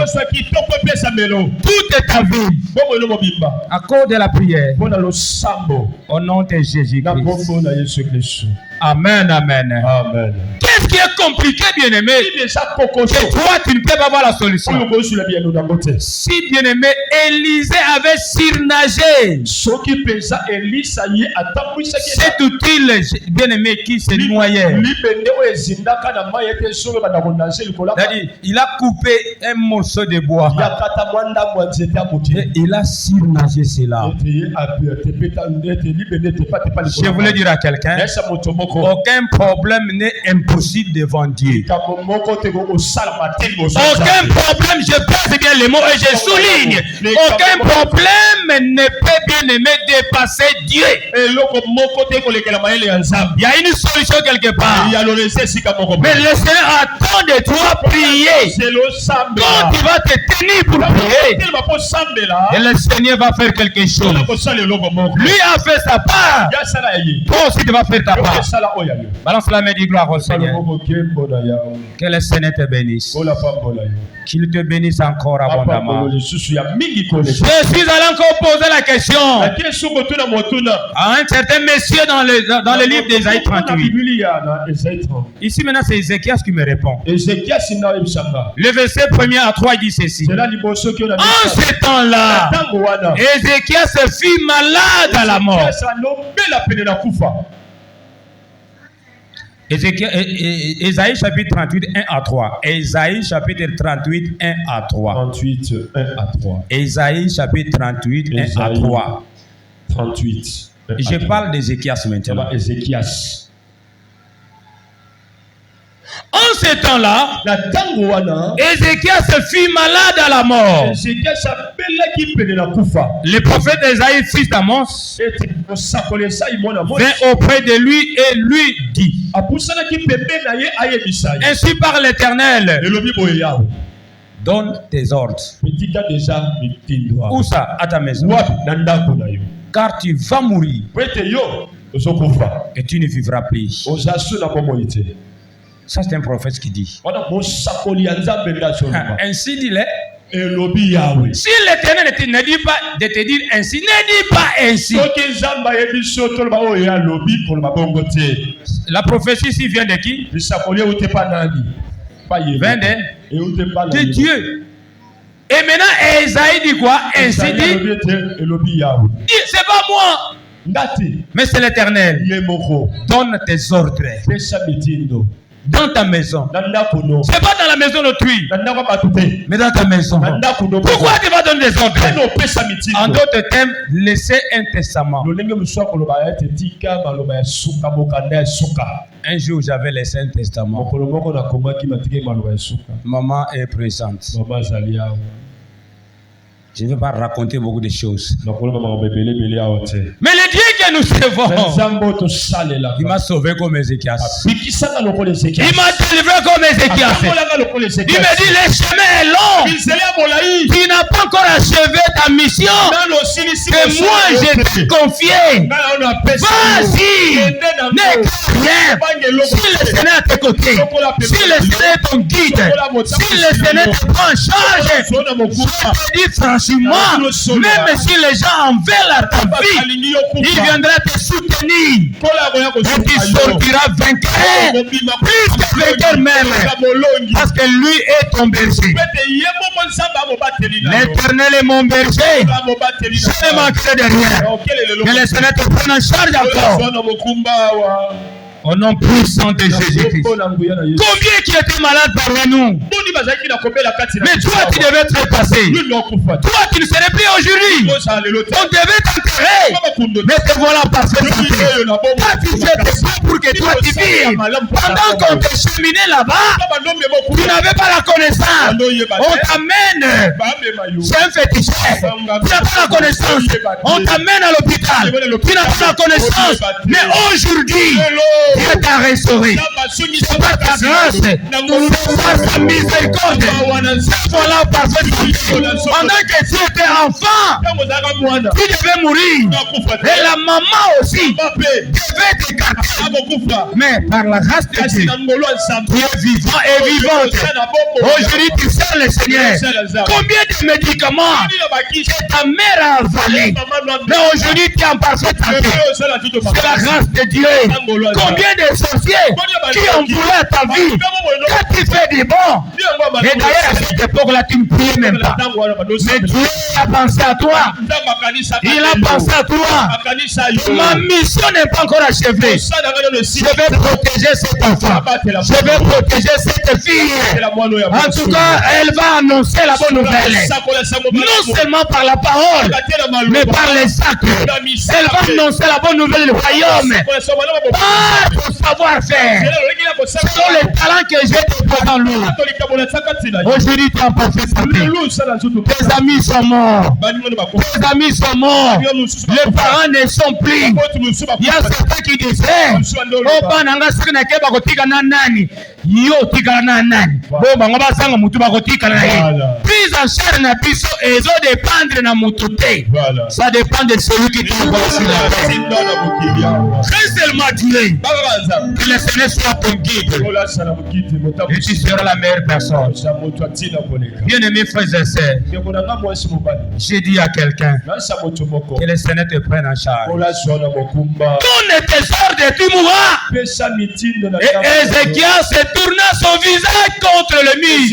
Toute ta vie. À cause de la prière. Au nom de Jésus-Christ. Amen, amen. Amen. Qu'est-ce qui est compliqué, bien-aimé? Que toi, tu ne peux pas avoir la solution. Si, bien-aimé, Élisée avait surnagé, cet outil, bien-aimé, qui se noyait, il a coupé un morceau de bois et il a surnagé cela. Je voulais dire à quelqu'un, aucun problème n'est impossible devant Dieu. Aucun problème, je pèse bien les mots et je souligne, aucun problème ne peut bien bien-aimé, dépasser Dieu. Il y a une solution quelque part. Mais le Seigneur attend de toi prier. Quand tu vas te tenir pour prier, et le Seigneur va faire quelque chose. Lui a fait sa part. Toi aussi tu vas faire ta part. Balance la main du gloire au Seigneur. Que le Seigneur te bénisse. Qu'il te bénisse encore abondamment. Je suis allé encore poser la question à un certain monsieur dans le livre d'Ésaïe 38. Ici maintenant c'est Ézéchias qui me répond. Le verset 1er à 3 il dit ceci. En ce temps-là, Ézéchias se fit malade à la mort. Ésaïe chapitre 38, 1 à 3. Ésaïe chapitre 38, 1 à 3. 38, 1 à 3. Ésaïe chapitre 38, 1 à 3. 38. Je parle d'Ézéchias maintenant. Ézéchias. En ce temps-là, Ézéchias se fit malade à la mort. Le prophète Ésaïe, fils d'Amos, vint auprès de lui et lui dit: ainsi parle l'Éternel, donne tes ordres. Où ça? À ta maison. Car tu vas mourir et tu ne vivras plus. Ça, c'est un prophète qui dit. Ainsi dit-il. Si l'Éternel ne dit pas de te dire ainsi, ne dis pas ainsi. La prophétie ici vient de qui? Vient de Dieu. Et maintenant, Esaïe dit quoi? Ainsi dit. C'est pas moi, mais c'est l'Éternel. Donne tes ordres dans ta maison. C'est pas dans la maison d'autrui, mais dans ta maison. Pourquoi tu vas donner des ordres? En d'autres termes, laisser un testament. Un jour, j'avais laissé un testament. Maman est présente. Je ne vais pas raconter beaucoup de choses. Mais le Dieu que nous servons, il m'a sauvé comme Ézéchias. Il m'a délivré comme Ézéchias. Il me dit: le chemin est long. Tu n'as pas encore achevé ta mission. Que moi je t'ai confié. Vas-y. Ne rien. Si le Seigneur est à tes côtés, si le Seigneur est ton guide, si le Seigneur te prend en charge, je te dis franchement, même si les gens en veulent à ta vie, il viendra te soutenir et tu sortiras vainqueur, plus que vainqueur même, parce que lui est ton berger. L'Éternel est mon berger, je ne manquerai de rien. Que le Seigneur te prenne en charge encore. Au nom puissant de Jésus-Christ. Combien qui étaient malades parmi nous? Mais toi, tu devais te passer. Toi, tu ne serais plus aujourd'hui. On devait t'enterrer. Mais te voilà passé. Toi, tu fais des pas pour que toi, tu vives. Pendant qu'on te cheminait là-bas, tu n'avais pas la connaissance. On t'amène. C'est un féticheur. Tu n'as pas la connaissance. On t'amène à l'hôpital. Tu n'as pas la connaissance. Mais aujourd'hui, Dieu t'a restauré. C'est pas ta grâce, c'est pas sa miséricorde. Voilà parfait. Pendant que tu étais enfant, tu devais mourir. Et la maman aussi devait t'écarter. Mais par la grâce de Dieu, tu es vivant et vivante. Aujourd'hui, tu sers le Seigneur. Combien de médicaments que ta mère a avalés, mais aujourd'hui, tu es en parfaite santé. C'est la grâce de Dieu. Combien de sorciers qui ont voulu à ta vie, quand tu fais du bon, et d'ailleurs à cette époque-là, tu ne priais même pas. Mais Dieu a pensé à toi. Il a pensé à toi. Ma mission n'est pas encore achevée. Je vais protéger cet enfant. Je vais protéger cette fille. En tout cas, elle va annoncer la bonne nouvelle. Non seulement par la parole, mais par les actes. Elle va annoncer la bonne nouvelle du royaume. Par ton savoir-faire. selon les talents que j'ai déposés en lui. Aujourd'hui, tu es en parfaite santé. Tes amis sont morts. Tes amis sont morts. Les parents ne sont plus. Il y a certains qui disaient, oh, bananga sikina keba kotika na nani. Yo tika na nani. Bo bango basanga mutu bakotika na ye. Prise en charge na biso ezo dépendre na mutu te. Ça dépend de celui qui te voit sur la terre. Très seulement Dieu. Que le Seigneur soit ton guide. Et tu seras la meilleure personne. Bien-aimés frères et sœurs, j'ai dit à quelqu'un que le Seigneur te prenne en charge. Ton trésor de Timouha. Et Ézéchias se tourna son visage contre le mur.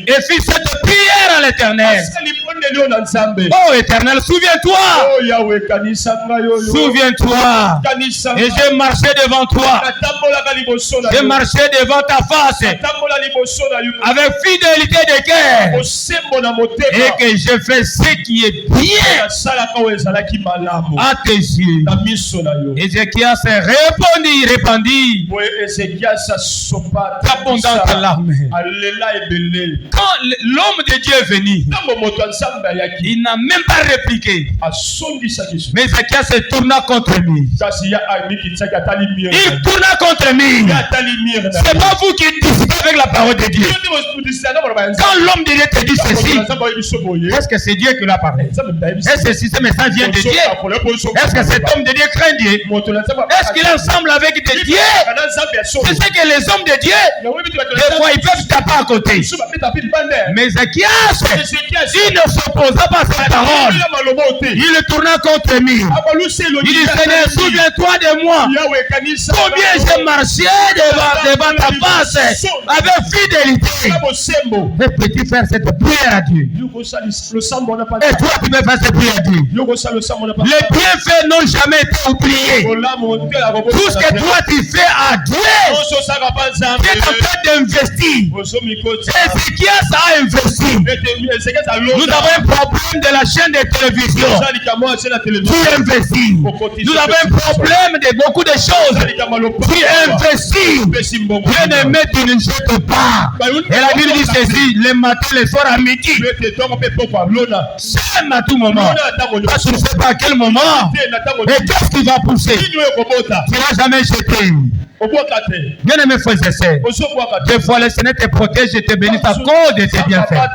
Et fit cette prière à l'Éternel. Oh Éternel, souviens-toi. Souviens-toi. Et j'ai marché devant toi. J'ai marché devant ta face. Avec fidélité de cœur. Et que je fais ce qui est bien à tes yeux. Ézéchias répandit d'abondantes larmes. Quand l'homme de Dieu est venu, il n'a même pas répliqué. Mais Ézéchias se tourna contre lui. Il tourna contre lui. C'est pas vous qui discutez avec la parole de Dieu. Quand l'homme de Dieu te dit ceci, est-ce que c'est Dieu qui l'a parlé? Est-ce que ce message vient de Dieu? Est-ce que cet homme de Dieu craint Dieu? Est-ce qu'il est ensemble avec des dieux? C'est ce que les hommes de Dieu, des fois, ils peuvent taper à côté. Mais Ézéchias, il ne s'opposa pas à sa parole. Il tourna contre lui. Il dit, Seigneur, souviens-toi de moi. Combien j'ai marché devant ta face avec fidélité. Mais peux-tu faire cette prière à Dieu? Et toi, tu peux faire cette prière à Dieu. Les bienfaits n'ont jamais été oubliés. Tout ce que toi tu fais à Dieu, tu es en train d'investir. Ézéchias a investi. Nous avons un problème de la chaîne de télévision. Tu investis. Nous avons un problème de beaucoup de choses. Tu investis. Bien-aimé, tu ne jettes pas. Et la Bible dit ceci, le matin, le soir, à midi. Sème à tout moment. Parce que tu ne sais pas à quel moment. Et qu'est-ce qui va pousser? Tu n'as jamais jeté. Bien-aimés frères et sœurs, des fois le Seigneur te protège et te bénit à cause de tes bienfaits. À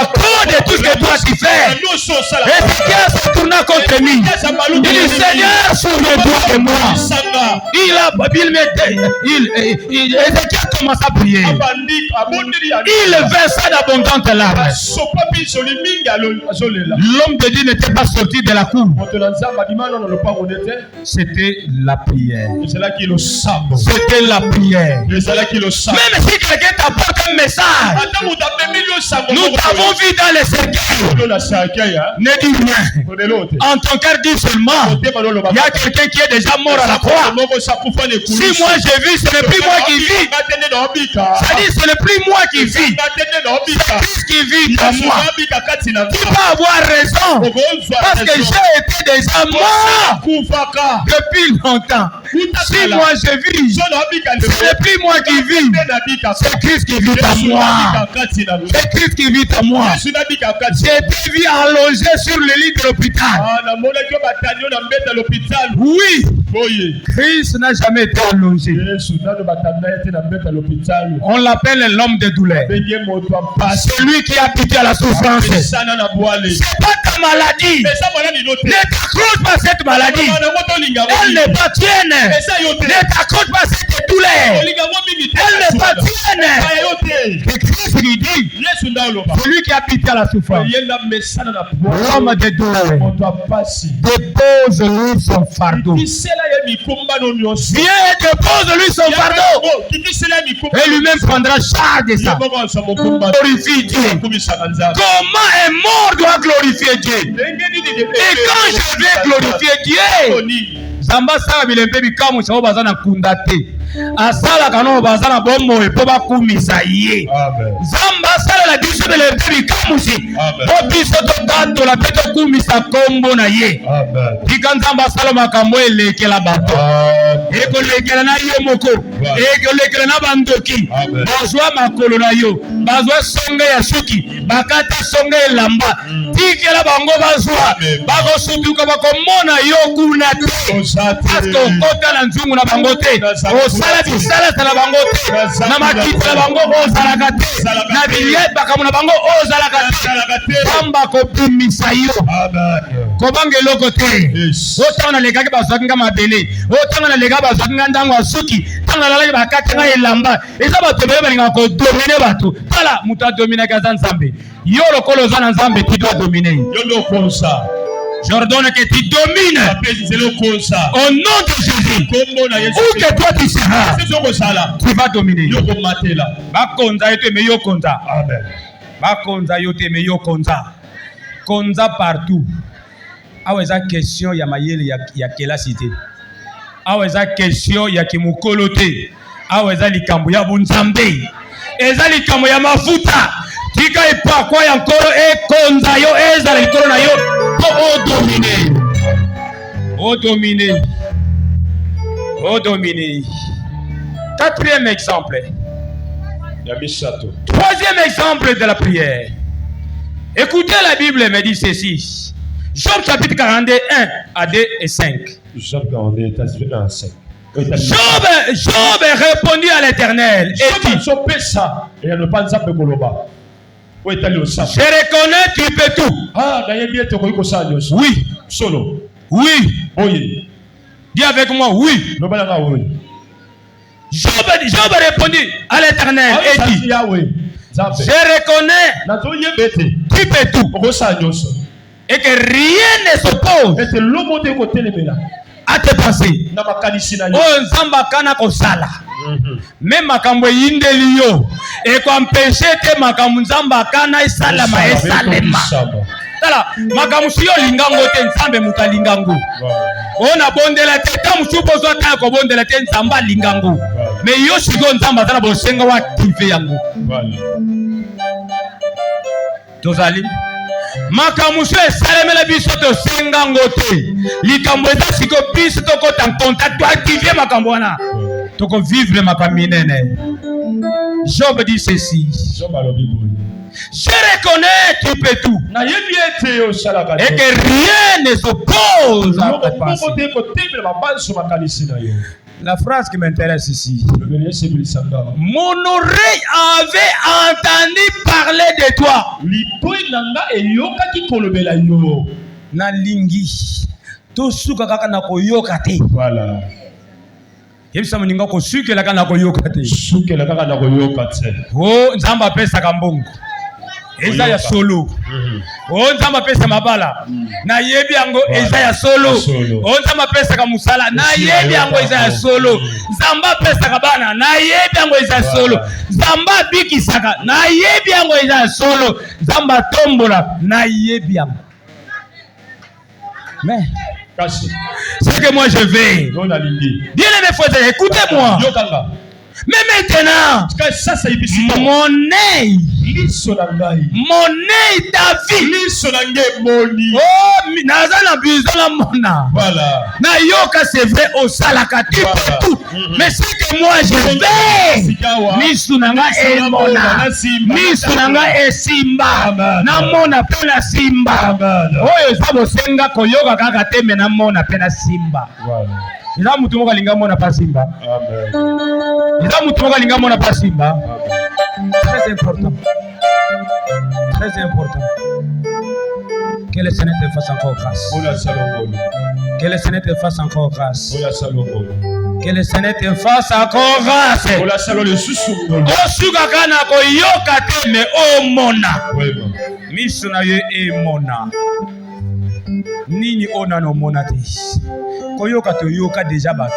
cause de tout ce que toi tu fais. Ézéchias se tourna contre lui. Il dit, Seigneur, souviens-toi de moi. Ézéchias commence à prier. Il versa d'abondantes larmes. L'homme de Dieu n'était pas sorti de la cour. C'était la prière. C'était la prière. Même si quelqu'un t'apporte un message, nous t'avons vu dans les cercueils. Ne dis rien. En ton cœur, dis seulement, il y a quelqu'un qui est déjà mort à la croix. Si moi j'ai vu, ce n'est plus moi qui vis. C'est-à-dire, ce n'est plus moi qui vis. C'est Christ qui vit en moi. Tu peux avoir raison. Parce que j'ai été déjà mort depuis longtemps. Si moi je vis, ce n'est plus moi qui vis. C'est Christ qui vit en moi. C'est Christ qui vit en moi. J'ai été vu allongé sur le lit de l'hôpital. Oui. Christ n'a jamais été allongé. On l'appelle l'homme de douleur. Celui qui a pitié à la souffrance. C'est pas ta maladie. Ne t'accroche pas à cette maladie. Elle n'est pas tienne. Ne t'accroche pas à cette douleur. Elle n'est pas tienne. C'est Christ qui dit, celui qui a pitié à la souffrance. L'homme de douleur dépose-lui son fardeau. Viens et dépose-lui son fardeau. Et lui-même prendra charge de ça. Glorifie Dieu. Comment un mort doit glorifier Dieu? Et quand je vais glorifier Dieu, Zamba sala bilembe bikamu chao bazana kundate. Asala kano bazana bomo epo bakumisa ye. Zamba sala la la biso de l'État kamusi. O biso to tanto la peto kumisa kombo na ye. Dikanzamba salama kambo elekela bato. Eko lekela na yo moko. Eko lekela na bandoki. Bazwa makolo na yo. Bazwa songe ya suki. Bakata songe elamba. Tikela bango bazwa. Bako sunduka bako mona yo kuna te. Asko kota na nzungu na bango te. Osala bisala na bango te. Na makiti na bango ozala kate. Na billet bakamu na bango ozala kate. Bamba ko bimisa yo. Kobange loko te. Otana lekaki bazwaki nga mabele. Otana lekaki bazwaki nga ndango asuki. Tana lalaki bakati nga elamba. Eza bato bele balinga ko dominer bato. Tala muta dominer kaza nzambe. Yo lokolo za na nzambe ti doit dominer. Yo lokolo sa. J'ordonne que tu domines au nom de Jésus. Où que toi tu seras, tu vas dominer. Bakonza yote me yo konza. Amen. Bakonza yote me yo konza. Konza partout. Aweza question ya mayele ya kela cité. Aweza question ya kimukolote. Aweza likambo ya bunzambe. Eza likambo ya mafuta. Tika ipa kwa ya nkoro konza yo eza likoro na yo. Oh dominer. Quatrième exemple. Troisième exemple de la prière. Écoutez la Bible me dit ceci. Job chapitre 42, 1 à 2 et 5. Job 42, 1 à 5. Job répondit à l'Éternel et dit, je reconnais tu peux tout. Oui. Solo. Oui. Oui. Dis avec moi, oui. Job répondit à l'Éternel et dit, je reconnais tu peux tout. Et que rien ne s'oppose à tes pensées. Oh, Nzamba kana kosala. Même makambo yindeli yo. Et qu'on péché te makambo Nzamba kana isalama esalema. Tala, makambo siyo lingango te Nzambe muta lingango. Ona bondela te tamu supo zo ta ko bondela te Nzamba lingango. Mais yo sigo Nzamba tala bosenga wa activer yango. Tozali makamuso esalemela biso tosenga ngote likambo eza siko biso tokota en contact to activer makambo wana toko vivre makambo minene. Job dit ceci, je reconnais tu peux tout et que rien ne s'oppose à ta pensée. La phrase qui m'intéresse ici. Mon oreille avait entendu parler de toi. Na lingi. To suka kaka na koyoka te. Voilà. Yebisa muninga ko suke la kana koyoka te. Suke la kaka na koyoka te. Oh, Nzamba pesa kambongo. Eza ya solo. Oh, Nzamba pesa mabala. Na yebi yango eza ya solo. Oh, Nzamba pesa ka musala. Na yebi yango eza ya solo. Nzamba pesa ka bana. Na yebi yango eza ya solo. Nzamba biki saka. Na yebi yango eza ya solo. Nzamba tombola. Na yebi yango. Mais c'est que moi je vais. Bien aimé frère, écoutez-moi. Mais maintenant, mon œil t'a vu. Oh, nazana bizala mona. Voilà. Na yoka c'est vrai au salakati tout. Mais c'est que moi je vais. Misunanga e mona. Misunanga e simba. Na mona pena simba. Oyo sabo senga koyoka kaka tembe na mona pena simba. Voilà. Ila mutu moka linga mona pa simba. Amen. Ila mutu moka linga mona pa simba. Amen. Très important. Très important. Que le Seigneur te fasse encore grâce. Que le Seigneur te fasse encore grâce. Que le Seigneur te fasse encore grâce. Osuka kana koyoka te me o mona. Misuna ye e mona. Nini ona no mona te. Koyoka toyoka deja bato.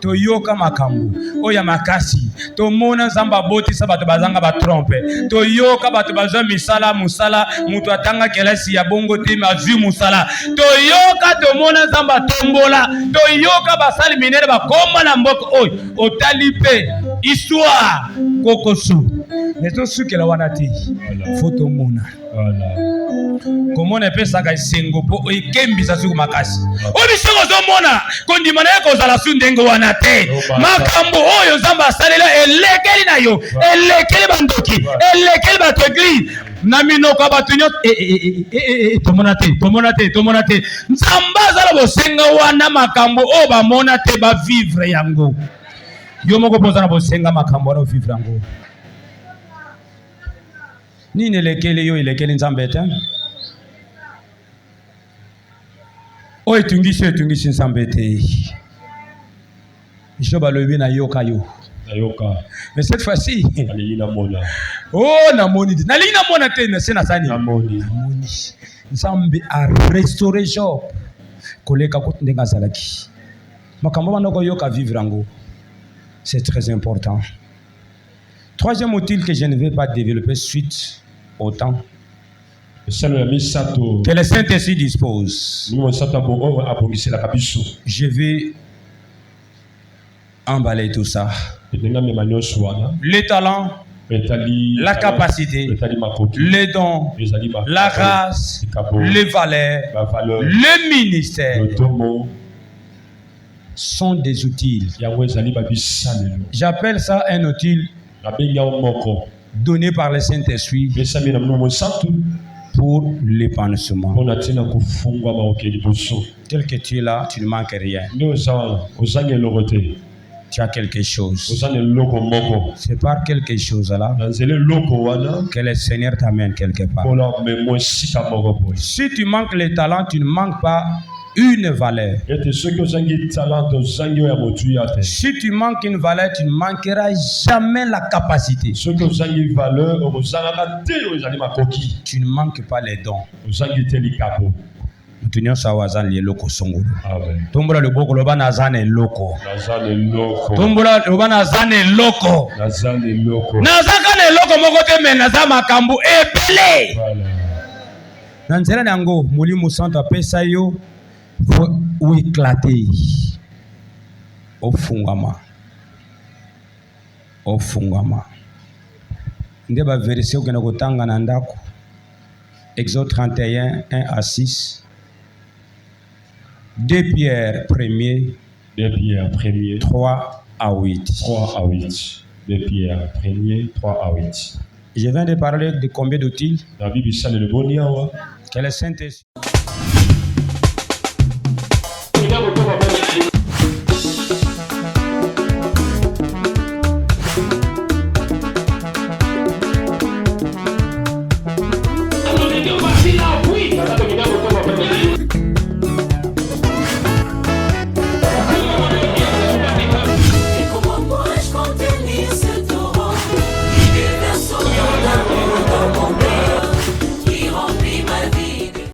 Toyoka makambo. Oya makasi. To mona Nzamba boti sa bato bazanga ba trompe. Toyoka bato bazwa misala musala. Mutu atanga kelasi ya bongo te mazwi musala. Toyoka to mona Nzamba tombola. Toyoka basali minere ba koma na mboko. Oy, otalipe histoire kokosu. Mais tout ce que la wanati, photo mona. Comment on appelle ça? Sengo po ekembi sa suku makasi. Obi sengo zo mona. Kondi mana yako za la sundengo wanate. Makambo oyo zamba salela elekeli na yo. Elekeli bandoki. Elekeli batogli. Namino kwa batunyo. Tomonate. Nsambaza la bosenga wana makambo oba monate ba vivre yango. Yo moko poza na bosenga makambo wana vivre yango. Ni nelekele yo elekele nzambete. O etungisi nzambete. Je balobi na yoka yo. Mais cette fois-ci, oh namoni, nalina mona te na sena sani. Namoni. Nzambe a restauré Job. Koleka ko ndenga zalaki. Makambo banoko yoka vivre yango. C'est très important. Troisième outil que je ne vais pas développer suite au temps. Que le Saint-Esprit dispose. Je vais emballer tout ça. Les talents, la capacité, les dons, la race, les valeurs, le ministère sont des outils. J'appelle ça un outil donné par le Saint-Esprit pour l'épanouissement. Tel que tu es là, tu ne manques rien. Tu as quelque chose. C'est par quelque chose là que le Seigneur t'amène quelque part. Si tu manques les talents, tu ne manques pas une valeur. Si tu manques une valeur, tu ne manqueras jamais la capacité. Tu ne manques pas les dons. Tunyo sawazan li loko songo. Tumbula luboko lobana zane loko. Tumbula lobana zane loko. Nazaka ne loko moko te mena za makambu ebele. Nanzela nango mulimu santa pesa yo ou éclater. Ofungama. Ndeba verset okena kotanga na ndako. Exode 31, 1 à 6. 2 Pierre 1er, 3 à 8. 2 Pierre 1er, 3 à 8. Je viens de parler de combien d'outils? Que le Saint-Esprit